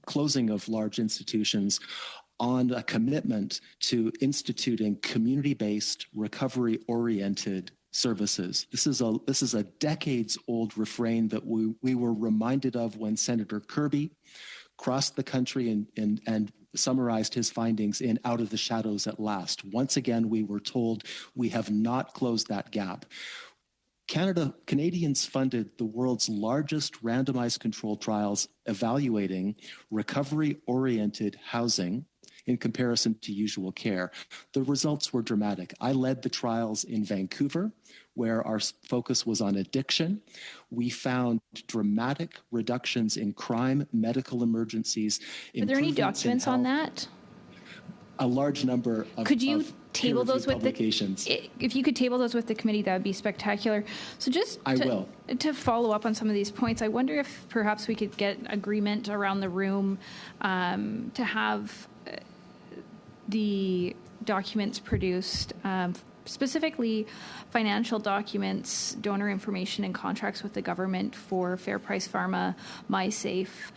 Speaker 5: closing of large institutions on a commitment to instituting community-based, recovery-oriented services. This is a decades-old refrain that we were reminded of when Senator Kirby crossed the country and summarized his findings in Out of the Shadows at Last. Once again, we were told we have not closed that gap. Canadians funded the world's largest randomized controlled trials evaluating recovery-oriented housing in comparison to usual care. The results were dramatic. I led the trials in Vancouver, where our focus was on addiction. We found dramatic reductions in crime, medical emergencies.
Speaker 6: Are there any documents on that?
Speaker 5: A large number of
Speaker 6: Could you table those with
Speaker 5: publications.
Speaker 6: If you could table those with the committee, that would be spectacular. So just to follow up on some of these points, I wonder if perhaps we could get agreement around the room to have the documents produced, specifically financial documents, donor information, and contracts with the government for Fair Price Pharma, MySafe,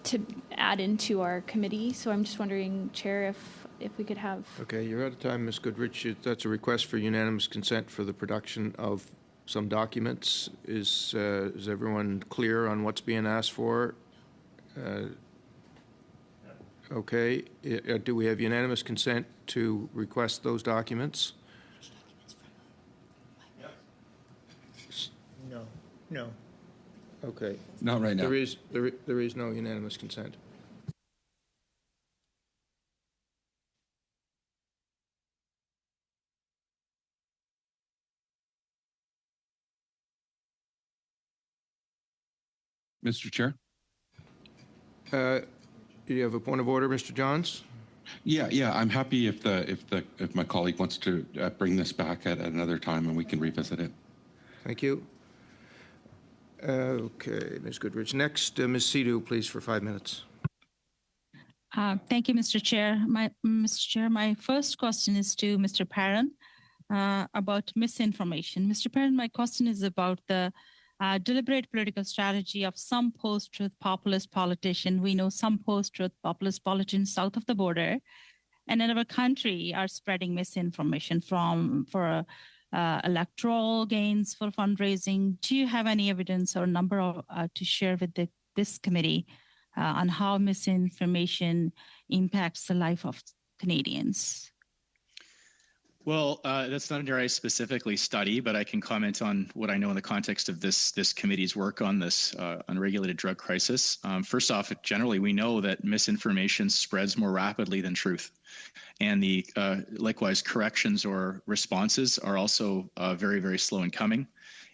Speaker 6: to add into our committee. So I'm just wondering, Chair, if we could have...
Speaker 1: Okay, you're out of time, Ms. Goodrich. That's a request for unanimous consent for the production of some documents. Is everyone clear on what's being asked for? Okay. Do we have unanimous consent to request those documents?
Speaker 7: No.
Speaker 1: Okay.
Speaker 8: Not right now.
Speaker 1: There is no unanimous consent.
Speaker 8: Mr. Chair?
Speaker 1: Do you have a point of order, Mr. Johns?
Speaker 8: Yeah. I'm happy if my colleague wants to bring this back at another time and we can revisit it.
Speaker 1: Thank you. Okay, Ms. Goodrich. Next, Ms. Sidhu, please, for 5 minutes.
Speaker 13: Thank you, Mr. Chair. Mr. Chair, my first question is to Mr. Perrin about misinformation. Mr. Perrin, my question is about the deliberate political strategy of some post-truth populist politician. We know some post-truth populist politicians south of the border and in our country are spreading misinformation for electoral gains, for fundraising. Do you have any evidence or number to share with this committee on how misinformation impacts the life of Canadians?
Speaker 4: Well, that's not an area I specifically study, but I can comment on what I know in the context of this committee's work on this unregulated drug crisis. First off, generally, we know that misinformation spreads more rapidly than truth. And the likewise, corrections or responses are also very, very slow in coming,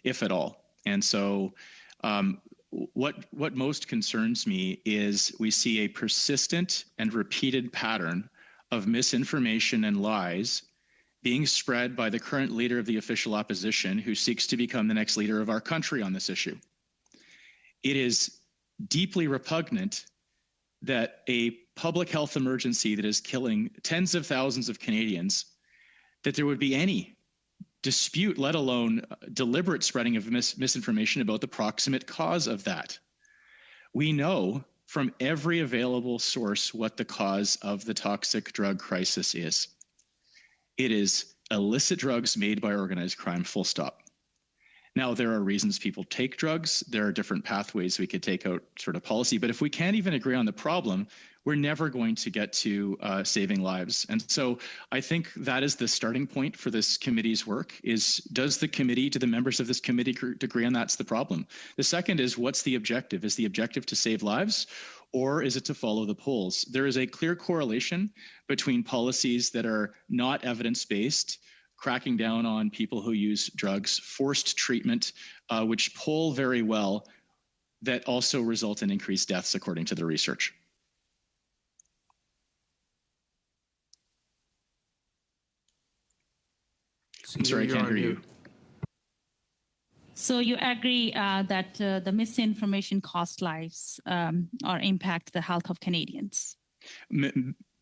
Speaker 4: if at all. And so what most concerns me is we see a persistent and repeated pattern of misinformation and lies being spread by the current leader of the official opposition who seeks to become the next leader of our country on this issue. It is deeply repugnant that a public health emergency that is killing tens of thousands of Canadians, that there would be any dispute, let alone deliberate spreading of misinformation about the proximate cause of that. We know from every available source what the cause of the toxic drug crisis is. It is illicit drugs made by organized crime, full stop. Now, there are reasons people take drugs. There are different pathways we could take out sort of policy. But if we can't even agree on the problem, we're never going to get to saving lives. And so I think that is the starting point for this committee's work is, do the members of this committee agree on that's the problem? The second is, what's the objective? Is the objective to save lives, or is it to follow the polls? There is a clear correlation between policies that are not evidence-based, cracking down on people who use drugs, forced treatment, which poll very well, that also result in increased deaths according to the research. I'm sorry, I can't hear you.
Speaker 13: So you agree that the misinformation cost lives or impact the health of Canadians?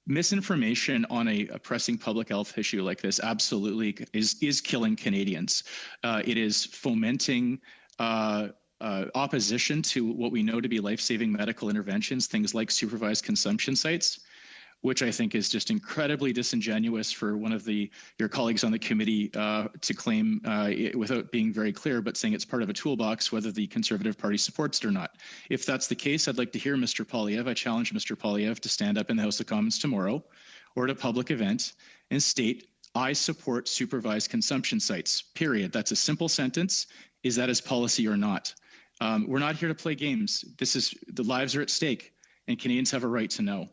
Speaker 4: Misinformation on a pressing public health issue like this absolutely is killing Canadians. It is fomenting opposition to what we know to be life-saving medical interventions, things like supervised consumption sites, which I think is just incredibly disingenuous for one of your colleagues on the committee to claim without being very clear, but saying it's part of a toolbox, whether the Conservative Party supports it or not. If that's the case, I'd like to hear Mr. Poilievre. I challenge Mr. Poilievre to stand up in the House of Commons tomorrow or at a public event and state, I support supervised consumption sites, period. That's a simple sentence. Is that his policy or not? We're not here to play games. The lives are at stake, and Canadians have a right to know.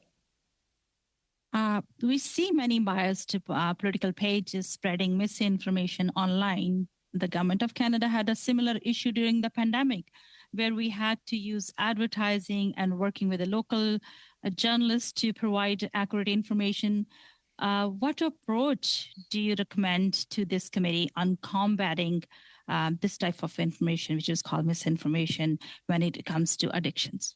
Speaker 13: We see many biased political pages spreading misinformation online. The government of Canada had a similar issue during the pandemic, where we had to use advertising and working with a local journalist to provide accurate information. What approach do you recommend to this committee on combating this type of information, which is called misinformation, when it comes to addictions?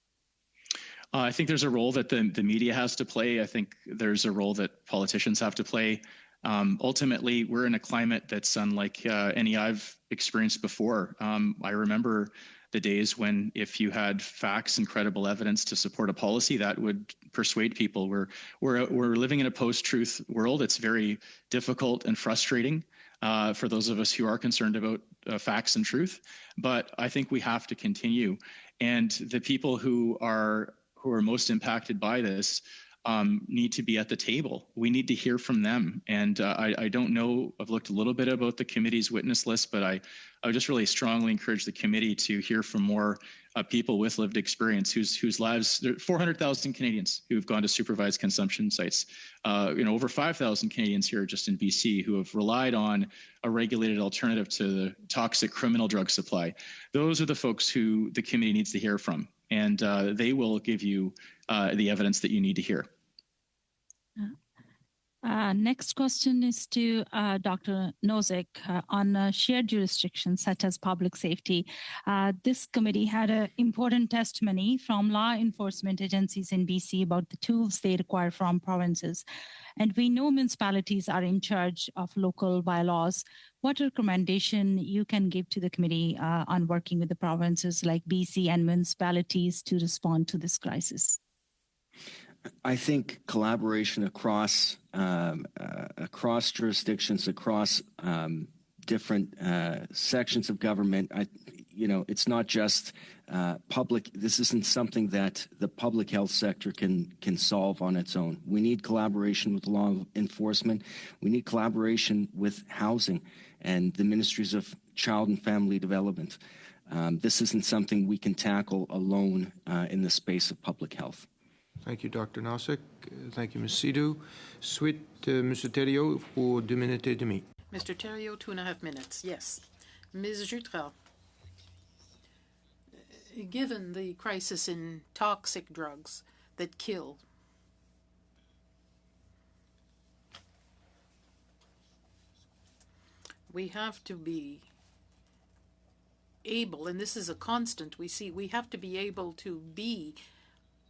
Speaker 4: I think there's a role that the media has to play. I think there's a role that politicians have to play. Ultimately, we're in a climate that's unlike any I've experienced before. I remember the days when if you had facts and credible evidence to support a policy, that would persuade people. We're living in a post-truth world. It's very difficult and frustrating for those of us who are concerned about facts and truth. But I think we have to continue. And the people who are most impacted by this need to be at the table. We need to hear from them. And I don't know, I've looked a little bit about the committee's witness list, but I would just really strongly encourage the committee to hear from more people with lived experience whose lives, there are 400,000 Canadians who have gone to supervised consumption sites. Over 5,000 Canadians here just in BC who have relied on a regulated alternative to the toxic criminal drug supply. Those are the folks who the committee needs to hear from. And they will give you the evidence that you need to hear.
Speaker 13: Next question is to Dr. Nozick on shared jurisdictions such as public safety. This committee had an important testimony from law enforcement agencies in BC about the tools they require from provinces. And we know municipalities are in charge of local bylaws. What recommendation you can give to the committee on working with the provinces like BC and municipalities to respond to this crisis?
Speaker 3: I think collaboration across jurisdictions, across different sections of government. It's not just public. This isn't something that the public health sector can solve on its own. We need collaboration with law enforcement. We need collaboration with housing and the ministries of child and family development. This isn't something we can tackle alone in the space of public health.
Speaker 1: Thank you, Dr. Nozick. Thank you, Ms. Sidhu. Suite, Mr. Thériault, pour 2 minutes et demie.
Speaker 2: Mr. Thériault, 2.5 minutes. Yes. Ms. Jutras, given the crisis in toxic drugs that kill, we have to be able, and this is a constant we see, we have to be able to be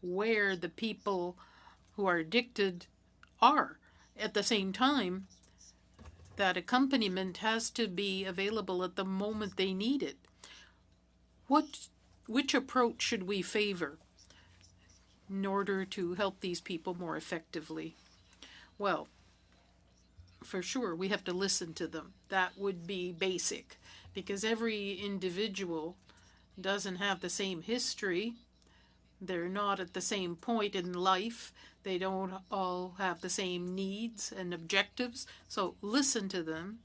Speaker 2: where the people who are addicted are. At the same time, that accompaniment has to be available at the moment they need it. Which approach should we favor in order to help these people more effectively? Well, for sure, we have to listen to them. That would be basic, because every individual doesn't have the same history. They're not at the same point in life. They don't all have the same needs and objectives. So listen to them,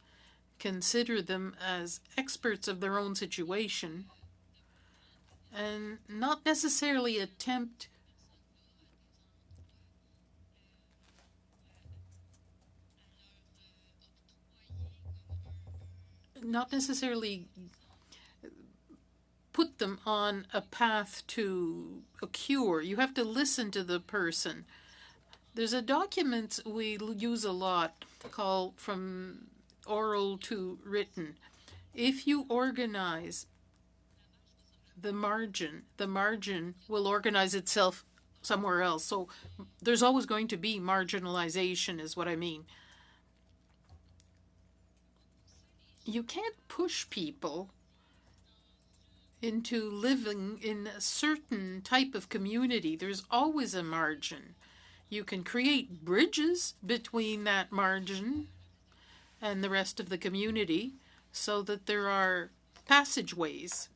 Speaker 2: consider them as experts of their own situation, and not necessarily attempt put them on a path to a cure. You have to listen to the person. There's a document we use a lot called From Oral to Written. If you organize the margin will organize itself somewhere else. So there's always going to be marginalization, is what I mean. You can't push people into living in a certain type of community. There's always a margin. You can create bridges between that margin and the rest of the community so that there are passageways.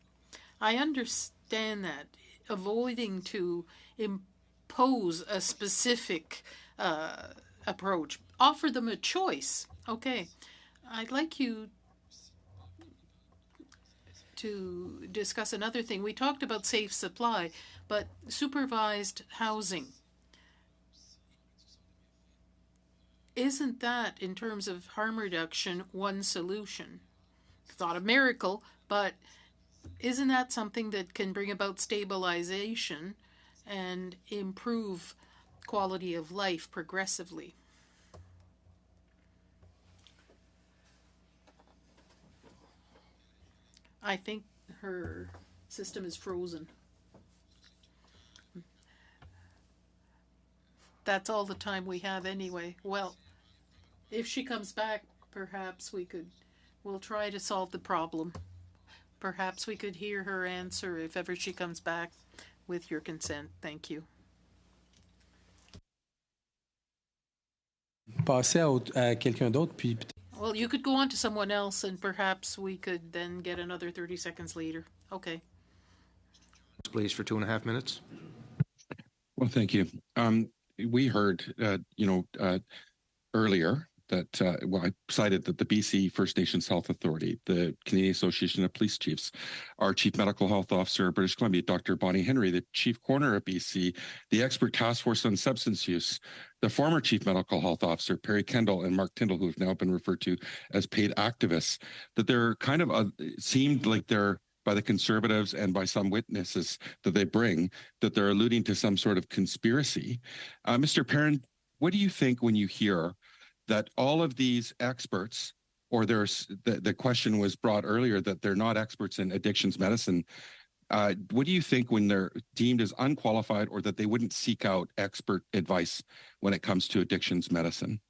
Speaker 2: I understand that, avoiding to impose a specific approach. Offer them a choice. Okay, I'd like you to discuss another thing. We talked about safe supply, but supervised housing. Isn't that, in terms of harm reduction, one solution? It's not a miracle, but isn't that something that can bring about stabilization and improve quality of life progressively? I think her system is frozen. That's all the time we have anyway. Well, if she comes back, perhaps we'll try to solve the problem. Perhaps we could hear her answer if ever she comes back, with your consent. Thank you.
Speaker 14: Passer à quelqu'un d'autre, puis
Speaker 2: Well, you could go on to someone else, and perhaps we could then get another 30 seconds later. Okay.
Speaker 1: Please, for 2.5 minutes.
Speaker 8: Well, thank you. We heard, earlier that, I cited that the BC First Nations Health Authority, the Canadian Association of Police Chiefs, our Chief Medical Health Officer of British Columbia, Dr. Bonnie Henry, the Chief Coroner of BC, the Expert Task Force on Substance Use, the former Chief Medical Health Officer, Perry Kendall, and Mark Tyndall, who have now been referred to as paid activists, that they're kind of, seemed like they're, by the Conservatives and by some witnesses that they bring, that they're alluding to some sort of conspiracy. Mr. Perrin, what do you think when you hear that all of these experts, or the question was brought earlier that they're not experts in addictions medicine. What do you think when they're deemed as unqualified, or that they wouldn't seek out expert advice when it comes to addictions medicine?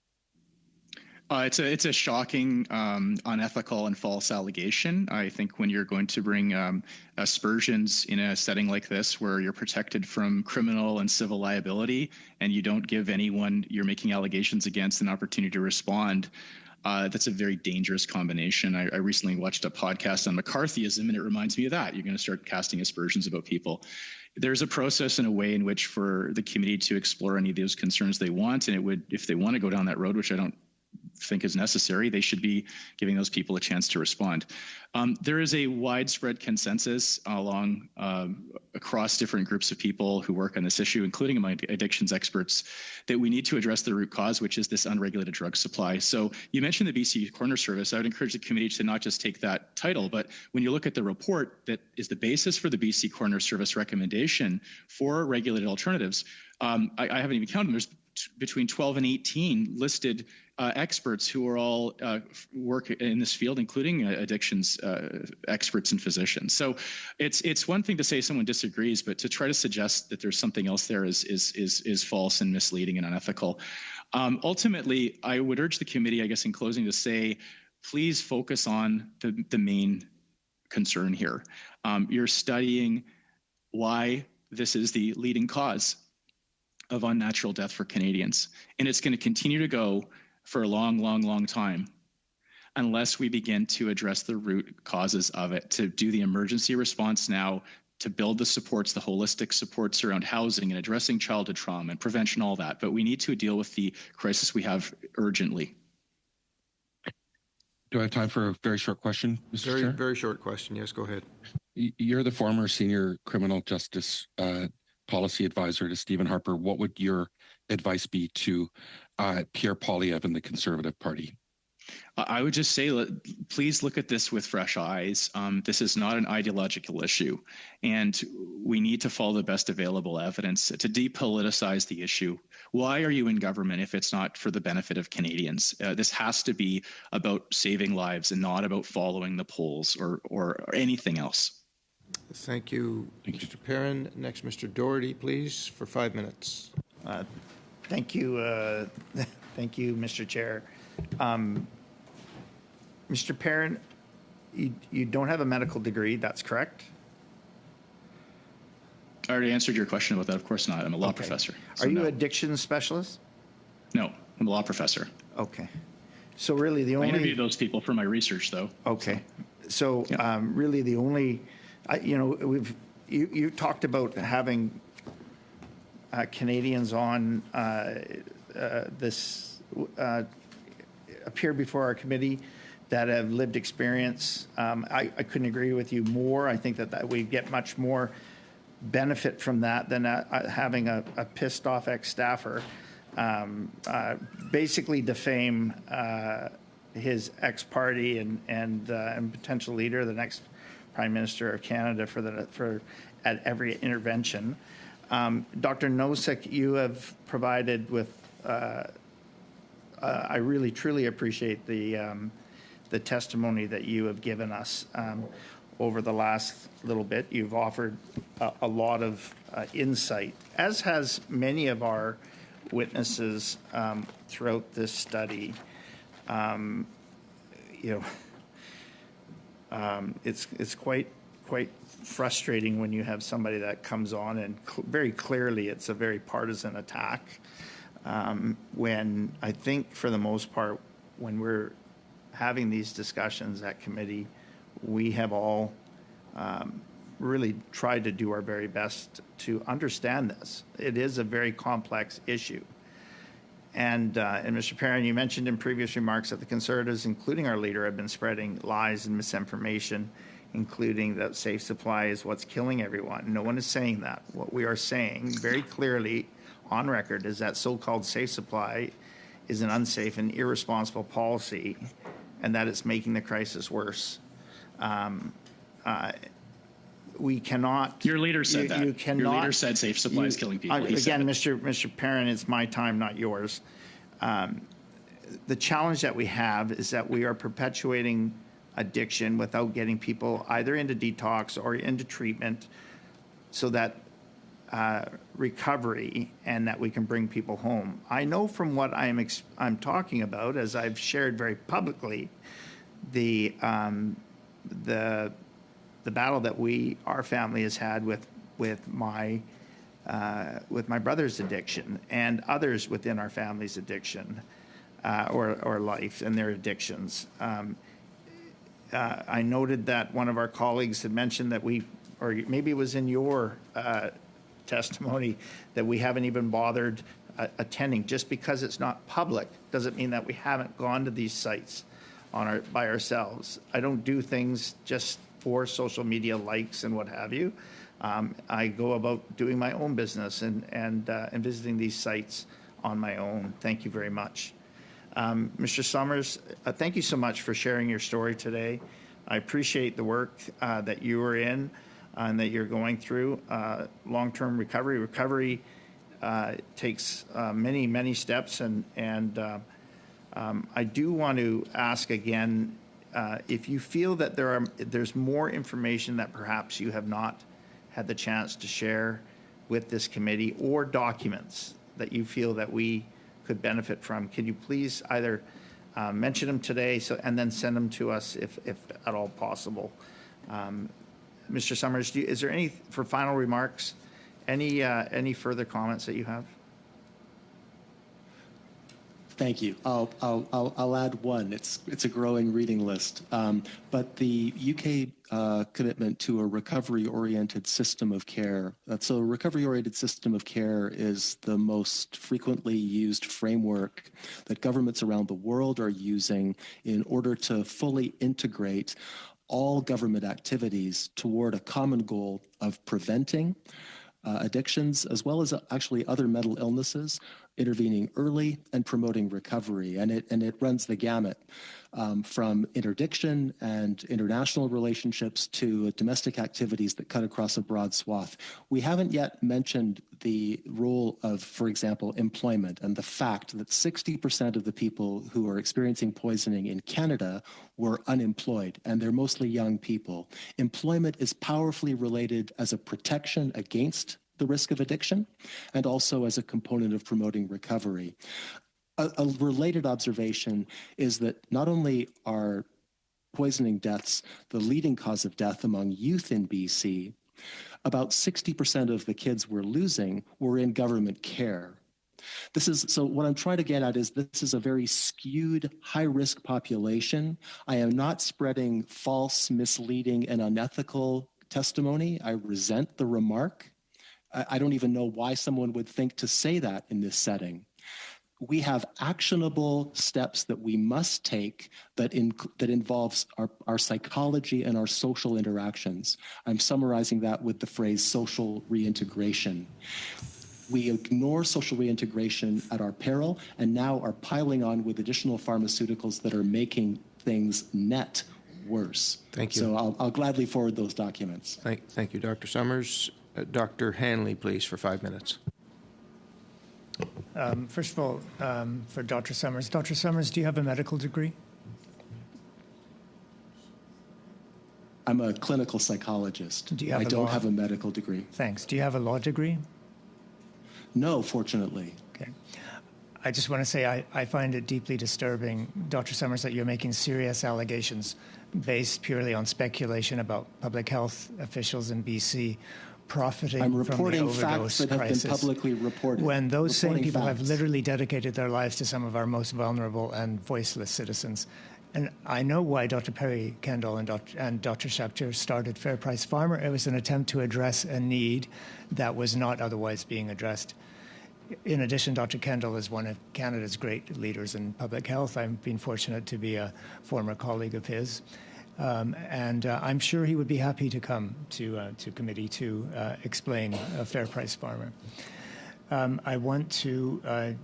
Speaker 4: It's a shocking, unethical, and false allegation. I think when you're going to bring aspersions in a setting like this, where you're protected from criminal and civil liability, and you don't give anyone you're making allegations against an opportunity to respond, that's a very dangerous combination. I recently watched a podcast on McCarthyism, and it reminds me of that. You're going to start casting aspersions about people. There's a process and a way in which for the committee to explore any of those concerns they want, and it would, if they want to go down that road, which I don't think is necessary, they should be giving those people a chance to respond. There is a widespread consensus across different groups of people who work on this issue, including among addictions experts, that we need to address the root cause, which is this unregulated drug supply. So you mentioned the BC Coroner Service. I would encourage the committee to not just take that title, but when you look at the report that is the basis for the BC Coroner Service recommendation for regulated alternatives, I haven't even counted them. There's between 12 and 18 listed experts who are all work in this field, including addictions experts and physicians. So it's one thing to say someone disagrees, but to try to suggest that there's something else there is false and misleading and unethical. Ultimately, I would urge the committee, I guess, in closing, to say, please focus on the main concern here. You're studying why this is the leading cause of unnatural death for Canadians. And it's going to continue to go for a long, long, long time unless we begin to address the root causes of it, to do the emergency response now, to build the supports, the holistic supports around housing and addressing childhood trauma and prevention, all that. But we need to deal with the crisis we have urgently.
Speaker 8: Do I have time for a very short question, Mr. Chair?
Speaker 1: Very short question. Yes, go ahead.
Speaker 8: You're the former senior criminal justice policy advisor to Stephen Harper. What would your advice be to Pierre Poilievre and the Conservative Party?
Speaker 4: I would just say, please look at this with fresh eyes. This is not an ideological issue, and we need to follow the best available evidence to depoliticize the issue. Why are you in government if it's not for the benefit of Canadians? This has to be about saving lives and not about following the polls or anything else.
Speaker 1: Thank you, Mr. Perrin. Next, Mr. Doherty, please, for 5 minutes.
Speaker 11: Thank you. Thank you, Mr. Chair. Mr. Perrin, you don't have a medical degree, that's correct?
Speaker 4: I already answered your question about that. Of course not. I'm a law professor.
Speaker 11: So are you an addiction specialist?
Speaker 4: No, I'm a law professor.
Speaker 11: Okay. So really the only...
Speaker 4: I interviewed those people for my research, though.
Speaker 11: Okay. So yeah. Really the only... you talked about having Canadians on appear before our committee that have lived experience. I couldn't agree with you more. I think that we get much more benefit from that than having a pissed off ex-staffer basically defame his ex-party and potential leader, the next Prime Minister of Canada, at every intervention. Dr. Nosek, you have provided with. I really truly appreciate the testimony that you have given us over the last little bit. You've offered a lot of insight, as has many of our witnesses throughout this study. It's quite frustrating when you have somebody that comes on and very clearly it's a very partisan attack. When I think for the most part, when we're having these discussions at committee, we have all really tried to do our very best to understand this. It is a very complex issue. And Mr. Perrin, you mentioned in previous remarks that the Conservatives, including our leader, have been spreading lies and misinformation, including that safe supply is what's killing everyone. No one is saying that. What we are saying very clearly on record is that so-called safe supply is an unsafe and irresponsible policy, and that it's making the crisis worse. We cannot.
Speaker 4: Your leader said that.
Speaker 11: You cannot.
Speaker 4: Your leader said safe supply is killing people.
Speaker 11: Again, Mr. Perrin, it's my time, not yours. the challenge that we have is that we are perpetuating addiction without getting people either into detox or into treatment, so that recovery, and that we can bring people home. I know from what I'm talking about, as I've shared very publicly, the battle that our family has had with my brother's addiction and others within our family's addiction or life and their addictions. I noted that one of our colleagues had mentioned that or maybe it was in your testimony, that we haven't even bothered attending. Just because it's not public doesn't mean that we haven't gone to these sites by ourselves. I don't do things just for social media likes and what have you. I go about doing my own business and visiting these sites on my own. Thank you very much. Mr. Summers, thank you so much for sharing your story today. I appreciate the work that you are in and that you're going through. Long-term recovery. Recovery takes many, many steps, and I do want to ask again, if you feel that there's more information that perhaps you have not had the chance to share with this committee, or documents that you feel that we could benefit from, can you please either mention them today and then send them to us if at all possible? Mr. Summers, is there any, for final remarks, any further comments that you have?
Speaker 5: Thank you. I'll add one. It's a growing reading list. But the UK commitment to a recovery-oriented system of care. So a recovery-oriented system of care is the most frequently used framework that governments around the world are using in order to fully integrate all government activities toward a common goal of preventing addictions, as well as actually other mental illnesses, intervening early and promoting recovery. And it runs the gamut from interdiction and international relationships to domestic activities that cut across a broad swath. We haven't yet mentioned the role of, for example, employment, and the fact that 60% of the people who are experiencing poisoning in Canada were unemployed, and they're mostly young people. Employment is powerfully related as a protection against the risk of addiction, and also as a component of promoting recovery. A related observation is that not only are poisoning deaths the leading cause of death among youth in BC, about 60% of the kids we're losing were in government care. So what I'm trying to get at is this is a very skewed, high-risk population. I am not spreading false, misleading, and unethical testimony. I resent the remark. I don't even know why someone would think to say that in this setting. We have actionable steps that we must take that involves our psychology and our social interactions. I'm summarizing that with the phrase social reintegration. We ignore social reintegration at our peril, and now are piling on with additional pharmaceuticals that are making things net worse.
Speaker 1: Thank you.
Speaker 5: So I'll gladly forward those documents.
Speaker 1: Thank you, Dr. Summers. Dr. Hanley, please, for 5 minutes.
Speaker 7: First of all, for Dr. Summers. Dr. Summers, do you have a medical degree?
Speaker 5: I'm a clinical psychologist. I don't have a medical degree.
Speaker 7: Thanks. Do you have a law degree?
Speaker 5: No, fortunately.
Speaker 7: Okay. I just want to say I find it deeply disturbing, Dr. Summers, that you're making serious allegations based purely on speculation about public health officials in BC profiting
Speaker 5: I'm
Speaker 7: from the
Speaker 5: reporting
Speaker 7: overdose
Speaker 5: facts that
Speaker 7: crisis.
Speaker 5: have been publicly reported.
Speaker 7: When those same people have
Speaker 5: facts.
Speaker 7: literally dedicated their lives to some of our most vulnerable and voiceless citizens. And I know why Dr. Perry Kendall and Dr. Schechter started Fair Price Farmer. It was an attempt to address a need that was not otherwise being addressed. In addition, Dr. Kendall is one of Canada's great leaders in public health. I've been fortunate to be a former colleague of his. And I'm sure he would be happy to come to committee to explain Fair Price Farmer. I want to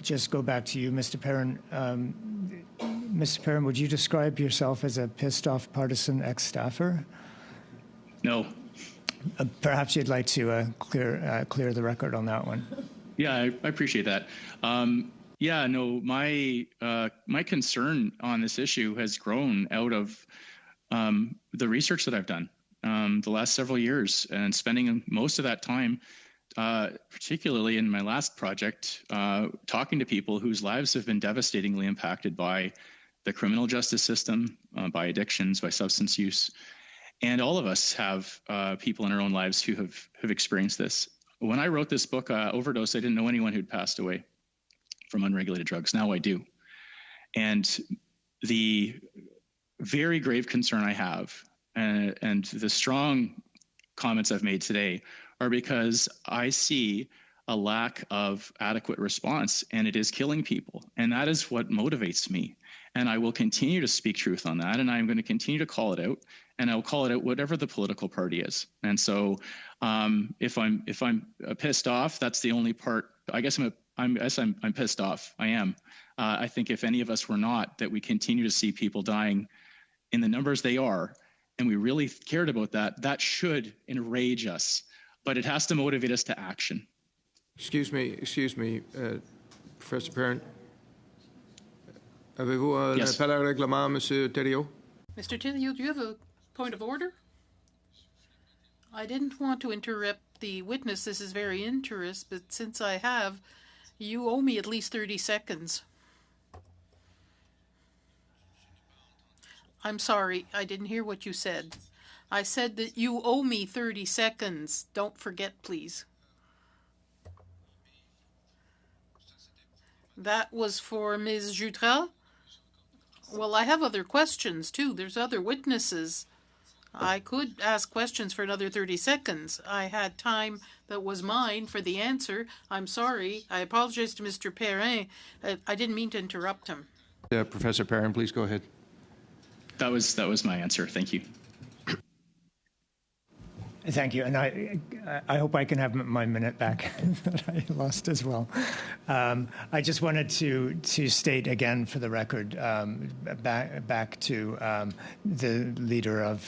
Speaker 7: just go back to you, Mr. Perrin. Mr. Perrin, would you describe yourself as a pissed-off partisan ex-staffer?
Speaker 4: No.
Speaker 7: Perhaps you'd like to clear the record on that one.
Speaker 4: Yeah, I appreciate that. Yeah, no, my concern on this issue has grown out of the research that I've done the last several years, and spending most of that time, particularly in my last project, talking to people whose lives have been devastatingly impacted by the criminal justice system, by addictions, by substance use. And all of us have people in our own lives who have experienced this. When I wrote this book, Overdose, I didn't know anyone who'd passed away from unregulated drugs. Now I do. And the very grave concern I have, and the strong comments I've made today, are because I see a lack of adequate response, and it is killing people. And that is what motivates me. And I will continue to speak truth on that, and I'm going to continue to call it out, and I'll call it out whatever the political party is. And so if I'm pissed off, that's the only part. I guess I'm pissed off. I am. I think if any of us were not, that we continue to see people dying in the numbers they are, and we really cared about that, that should enrage us. But it has to motivate us to action.
Speaker 1: Excuse me, Professor Perrin. Avez-vous
Speaker 4: Yes.
Speaker 1: l'appel à règlement, Monsieur Thériault?
Speaker 2: Mr. Thériault, do you have a point of order? I didn't want to interrupt the witness. This is very interesting, but since I have, you owe me at least 30 seconds. I'm sorry, I didn't hear what you said. I said that you owe me 30 seconds. Don't forget, please. That was for Ms. Jutras? Well, I have other questions, too. There's other witnesses. I could ask questions for another 30 seconds. I had time that was mine for the answer. I'm sorry. I apologize to Mr. Perrin. I didn't mean to interrupt him.
Speaker 1: Professor Perrin, please go ahead.
Speaker 4: That was my answer. Thank you.
Speaker 7: Thank you, and I hope I can have my minute back that I lost as well. I just wanted to state again for the record, back to the leader of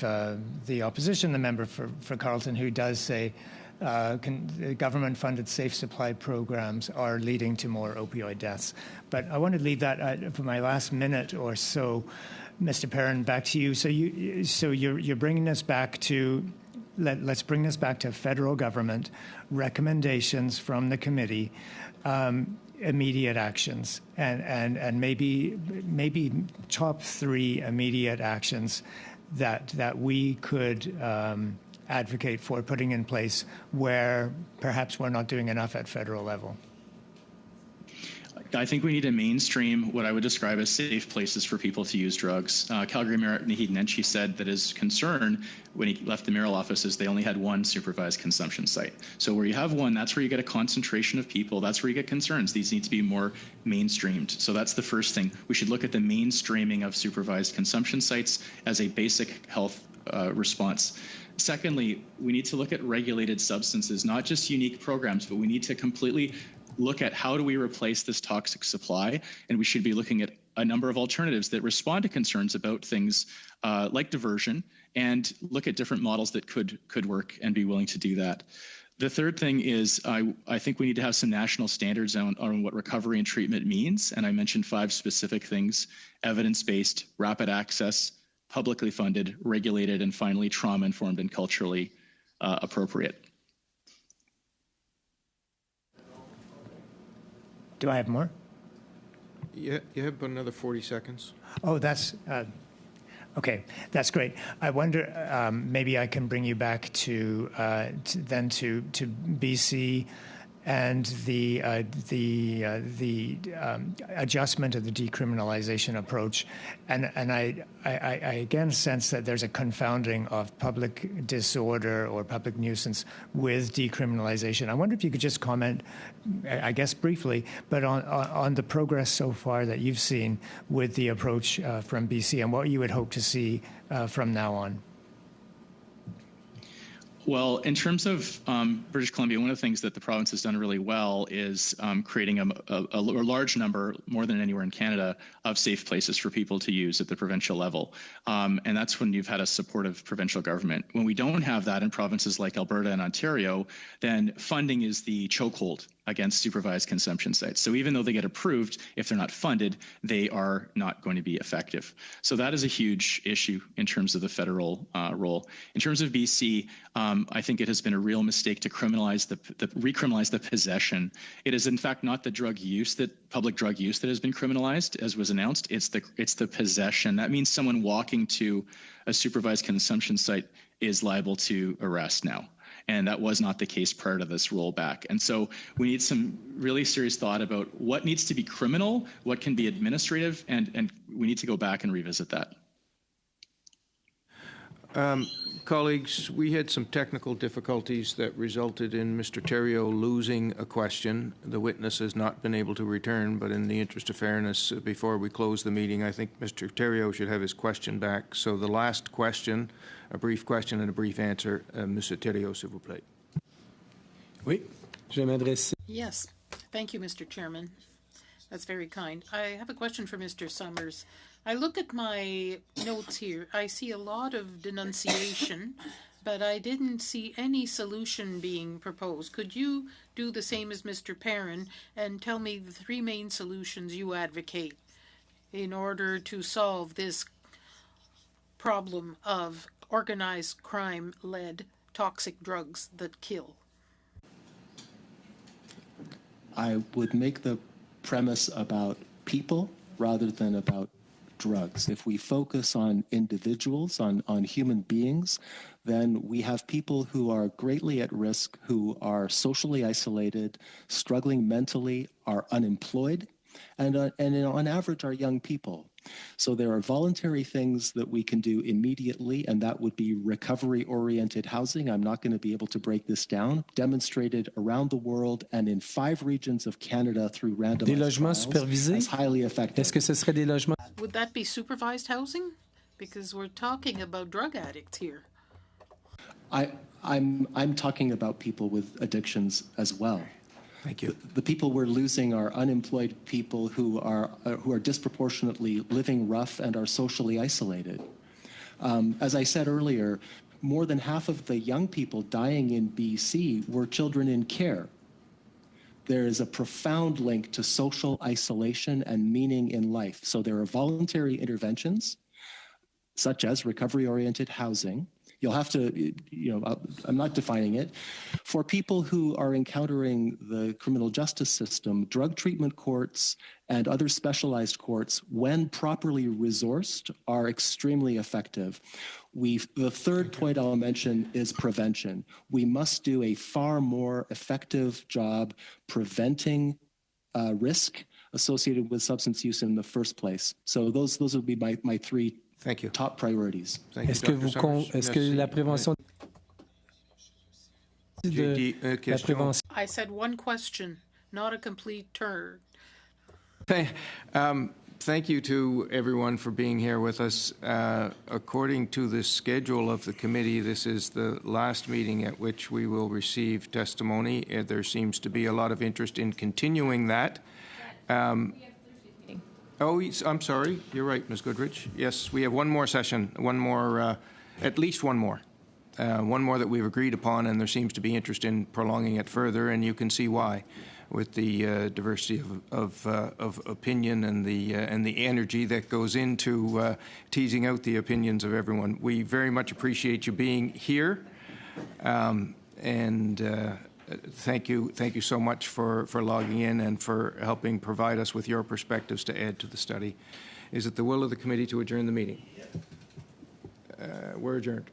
Speaker 7: the opposition, the member for Carleton, who does say government-funded safe supply programs are leading to more opioid deaths. But I want to leave that for my last minute or so, Mr. Perrin, back to you. So you're bringing us back to. Let's bring this back to federal government recommendations from the committee, immediate actions, and maybe top 3 immediate actions that we could advocate for putting in place where perhaps we're not doing enough at federal level.
Speaker 4: I think we need to mainstream what I would describe as safe places for people to use drugs. Calgary Mayor Naheed Nenshi said that his concern when he left the mayoral office is they only had one supervised consumption site. So where you have one, that's where you get a concentration of people. That's where you get concerns. These need to be more mainstreamed. So that's the first thing. We should look at the mainstreaming of supervised consumption sites as a basic health response. Secondly, we need to look at regulated substances, not just unique programs, but we need to completely look at how do we replace this toxic supply, and we should be looking at a number of alternatives that respond to concerns about things like diversion, and look at different models that could work and be willing to do that. The third thing is I think we need to have some national standards on what recovery and treatment means, and I mentioned 5 specific things: evidence-based, rapid access, publicly funded, regulated, and finally trauma-informed and culturally appropriate.
Speaker 7: Do I have more?
Speaker 1: Yeah, you have another 40 seconds.
Speaker 7: Oh, that's okay. That's great. I wonder maybe I can bring you back to BC and the adjustment of the decriminalization approach, and I again sense that there's a confounding of public disorder or public nuisance with decriminalization. I wonder if you could just comment, I guess briefly, but on the progress so far that you've seen with the approach from BC and what you would hope to see from now on.
Speaker 4: Well, in terms of British Columbia, one of the things that the province has done really well is creating a large number, more than anywhere in Canada, of safe places for people to use at the provincial level. And that's when you've had a supportive provincial government. When we don't have that in provinces like Alberta and Ontario, then funding is the chokehold. against supervised consumption sites. So even though they get approved, if they're not funded, they are not going to be effective. So that is a huge issue in terms of the federal role. In terms of BC, I think it has been a real mistake to recriminalize the possession. It is in fact not the public drug use that has been criminalized, as was announced. It's the possession. That means someone walking to a supervised consumption site is liable to arrest now. And that was not the case prior to this rollback. And so we need some really serious thought about what needs to be criminal, what can be administrative, and we need to go back and revisit that.
Speaker 1: Colleagues, we had some technical difficulties that resulted in Mr. Theriault losing a question. The witness has not been able to return, but in the interest of fairness, before we close the meeting, I think Mr. Theriault should have his question back. So the last question, a brief question and a brief answer. Mr. Theriault, s'il vous plaît.
Speaker 14: Oui, je vais m'adresser.
Speaker 2: Yes, thank you, Mr. Chairman. That's very kind. I have a question for Mr. Summers. I look at my notes here. I see a lot of denunciation, but I didn't see any solution being proposed. Could you do the same as Mr. Perrin and tell me the three main solutions you advocate in order to solve this problem of organized crime-led toxic drugs that kill?
Speaker 5: I would make the premise about people rather than about drugs. If we focus on individuals, on human beings, then we have people who are greatly at risk, who are socially isolated, struggling mentally, are unemployed, and on average are young people. So there are voluntary things that we can do immediately, and that would be recovery-oriented housing. I'm not going to be able to break this down. Demonstrated around the world and in 5 regions of Canada through randomized trials as highly effective.
Speaker 14: Est-ce que ce serait des logements?
Speaker 2: Would that be supervised housing? Because we're talking about drug addicts here.
Speaker 5: I'm talking about people with addictions as well.
Speaker 1: Thank you.
Speaker 5: The people we're losing are unemployed people who are disproportionately living rough and are socially isolated. As I said earlier, more than half of the young people dying in BC were children in care. There is a profound link to social isolation and meaning in life. So there are voluntary interventions, such as recovery-oriented housing. You'll have to, I'm not defining it. For people who are encountering the criminal justice system, drug treatment courts and other specialized courts, when properly resourced, are extremely effective. The third point I'll mention is prevention. We must do a far more effective job preventing risk associated with substance use in the first place. So those would be my 3
Speaker 1: Thank you.
Speaker 5: top priorities.
Speaker 1: Thank you,
Speaker 14: Est-ce que la prévention
Speaker 2: I said one question, not a complete turn.
Speaker 1: Thank you to everyone for being here with us. According to the schedule of the committee, this is the last meeting at which we will receive testimony. There seems to be a lot of interest in continuing that. Oh, I'm sorry. You're right, Ms. Goodrich. Yes, we have one more session, at least one more that we've agreed upon, and there seems to be interest in prolonging it further, and you can see why, with the diversity of opinion and the energy that goes into teasing out the opinions of everyone. We very much appreciate you being here, and thank you so much for logging in and for helping provide us with your perspectives to add to the study. Is it the will of the committee to adjourn the meeting? We're adjourned.